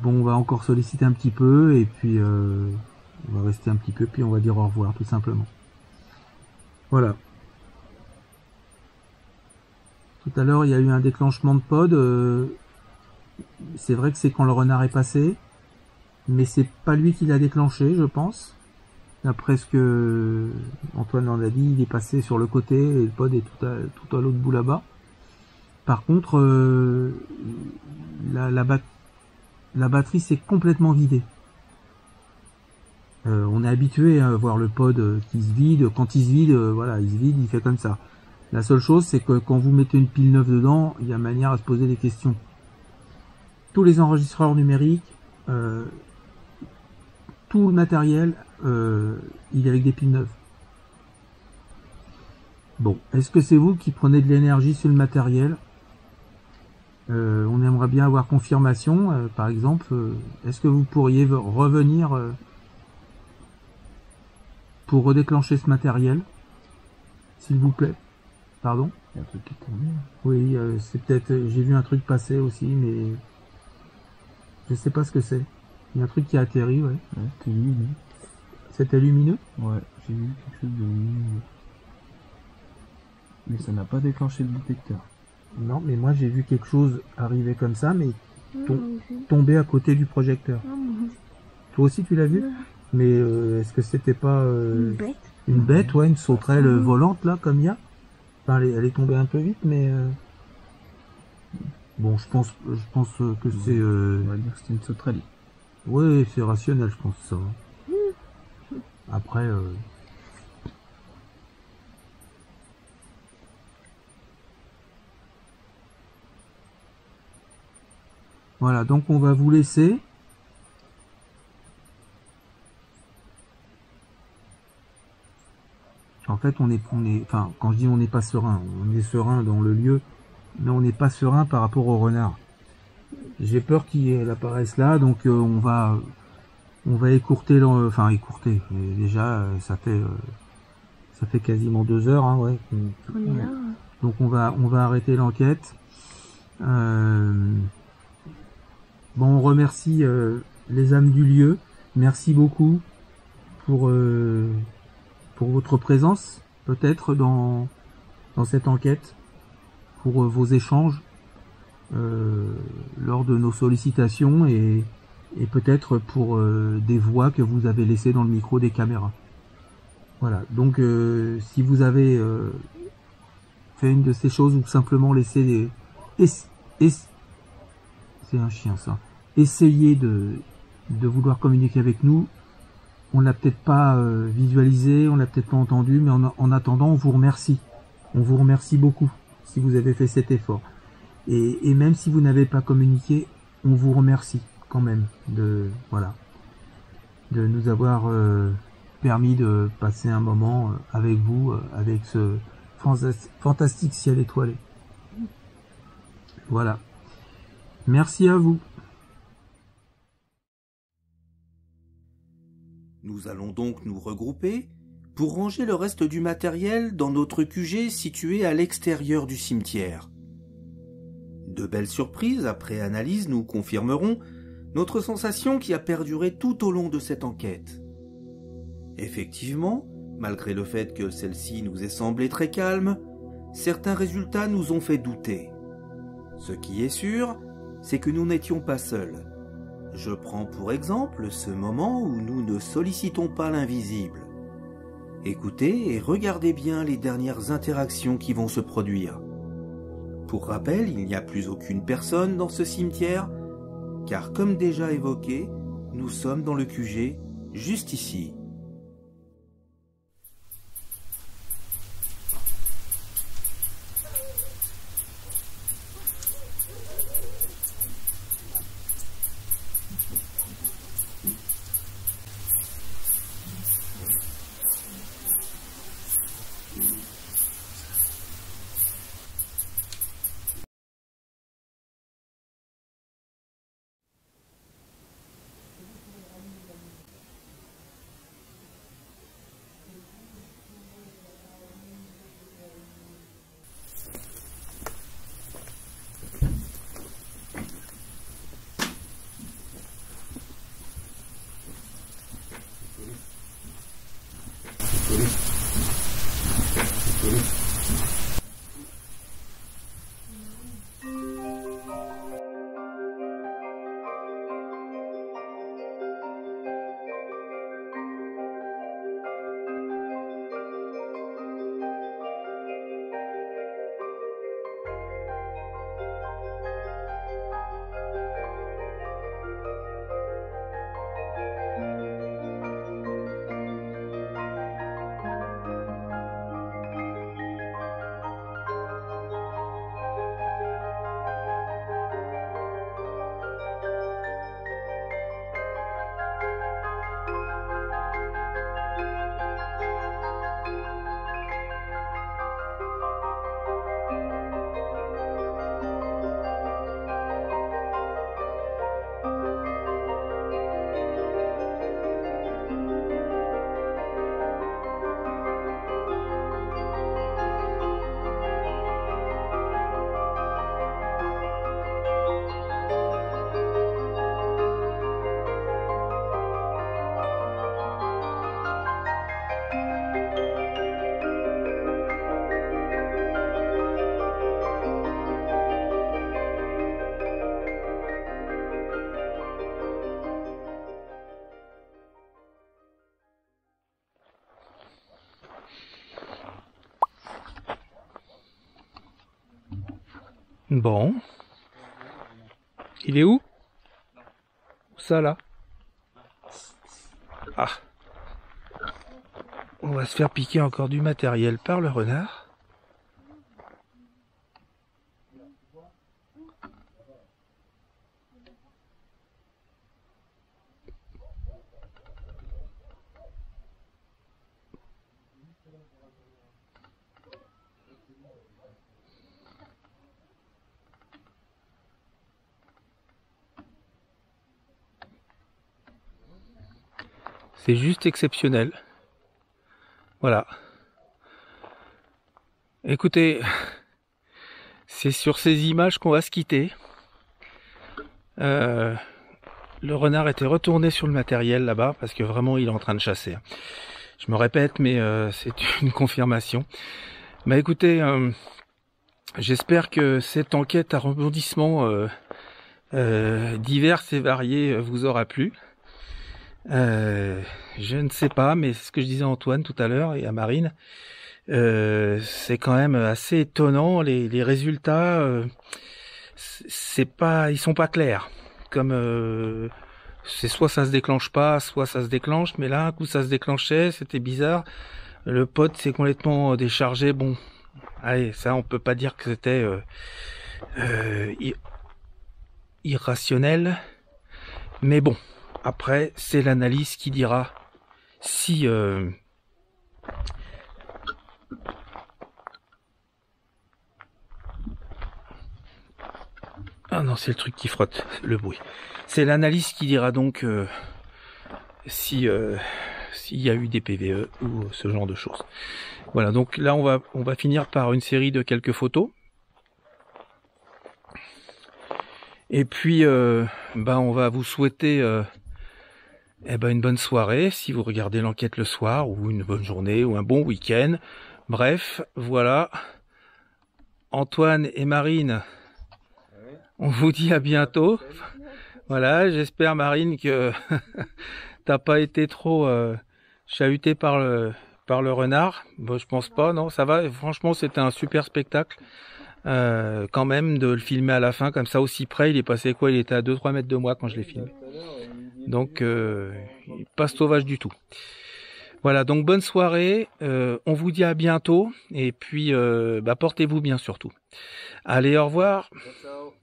on va encore solliciter un petit peu et puis on va rester un petit peu, puis on va dire au revoir tout simplement. Voilà. Tout à l'heure, il y a eu un déclenchement de pod. C'est vrai que c'est quand le renard est passé, mais c'est pas lui qui l'a déclenché, je pense. D'après ce que Antoine en a dit, il est passé sur le côté et le pod est tout à l'autre bout là-bas. Par contre, la batterie s'est complètement vidée. On est habitué à voir le pod qui se vide. Quand il se vide, voilà, il se vide, il fait comme ça. La seule chose, c'est que quand vous mettez une pile neuve dedans, il y a manière à se poser des questions. Tous les enregistreurs numériques, tout le matériel, il est avec des piles neuves. Bon, est-ce que c'est vous qui prenez de l'énergie sur le matériel? On aimerait bien avoir confirmation, par exemple. Est-ce que vous pourriez revenir pour redéclencher ce matériel, s'il vous plaît? Pardon? Il y a un truc qui est tombé. Oui, c'est peut-être... J'ai vu un truc passer aussi, mais... je sais pas ce que c'est. Il y a un truc qui a atterri, ouais. Ouais, c'était lumineux. C'était lumineux? Ouais, j'ai vu quelque chose de lumineux. Mais ça n'a pas déclenché le détecteur. Non, mais moi j'ai vu quelque chose arriver comme ça, mais Moi aussi. tomber à côté du projecteur. Ah, moi aussi. Toi aussi tu l'as vu? Ouais. Mais est-ce que c'était pas Une bête. une bête, ouais, une sauterelle volante là, comme il y a? Enfin, elle est tombée un peu vite, mais bon, je pense que c'est On va dire que c'était une sauterelle. ouais, c'est rationnel, je pense ça. Après, voilà, donc on va vous laisser. En fait, enfin, quand je dis on n'est pas serein, on est serein dans le lieu, mais on n'est pas serein par rapport au renard. J'ai peur qu'il apparaisse là, donc on va écourter, écourter. Et déjà, ça fait quasiment 2 heures, hein, ouais. On est là. Donc on va arrêter l'enquête. Bon, on remercie les âmes du lieu. Merci beaucoup pour votre présence, peut-être dans cette enquête, pour vos échanges lors de nos sollicitations et peut-être pour des voix que vous avez laissées dans le micro des caméras. Voilà, donc si vous avez fait une de ces choses ou simplement laissé c'est un chien ça, essayez de vouloir communiquer avec nous, on l'a peut-être pas visualisé, on l'a peut-être pas entendu, mais en attendant on vous remercie. On vous remercie beaucoup si vous avez fait cet effort. Et même si vous n'avez pas communiqué, on vous remercie quand même de nous avoir permis de passer un moment avec vous, avec ce fantastique ciel étoilé. Voilà. Merci à vous. Nous allons donc nous regrouper pour ranger le reste du matériel dans notre QG situé à l'extérieur du cimetière. De belles surprises après analyse nous confirmeront notre sensation qui a perduré tout au long de cette enquête. Effectivement, malgré le fait que celle-ci nous ait semblé très calme, certains résultats nous ont fait douter. Ce qui est sûr, c'est que nous n'étions pas seuls. Je prends pour exemple ce moment où nous ne sollicitons pas l'invisible. Écoutez et regardez bien les dernières interactions qui vont se produire. Pour rappel, il n'y a plus aucune personne dans ce cimetière, car comme déjà évoqué, nous sommes dans le QG, juste ici. Bon. Il est où? Ça là. Ah. On va se faire piquer encore du matériel par le renard. C'est juste exceptionnel. Voilà. Écoutez, c'est sur ces images qu'on va se quitter. Le renard était retourné sur le matériel là-bas parce que vraiment il est en train de chasser. Je me répète, mais c'est une confirmation. Bah écoutez, j'espère que cette enquête à rebondissements divers et variés vous aura plu. Je ne sais pas, mais c'est ce que je disais à Antoine tout à l'heure et à Marine. C'est quand même assez étonnant, les résultats. Ils sont pas clairs. Comme c'est soit ça se déclenche pas, soit ça se déclenche. Mais là, un coup ça se déclenchait, c'était bizarre. Le pote s'est complètement déchargé. Bon, allez, ça on peut pas dire que c'était irrationnel. Mais bon. Après, c'est l'analyse qui dira si ah non, c'est le truc qui frotte, le bruit. C'est l'analyse qui dira donc si s'il y a eu des PVE ou ce genre de choses. Voilà, donc là on va finir par une série de quelques photos. Et puis, on va vous souhaiter une bonne soirée si vous regardez l'enquête le soir, ou une bonne journée, ou un bon week-end. Bref, voilà. Antoine et Marine, on vous dit à bientôt. Voilà, j'espère Marine que t'as pas été trop chahuté par le renard. Bon, je pense pas, non, ça va. Franchement, c'était un super spectacle. Quand même, de le filmer à la fin, comme ça, aussi près. Il est passé quoi? Il était à 2-3 mètres de moi quand je l'ai filmé. Donc, il est pas sauvage du tout. Voilà, donc bonne soirée. On vous dit à bientôt. Et puis, portez-vous bien surtout. Allez, au revoir. Ciao.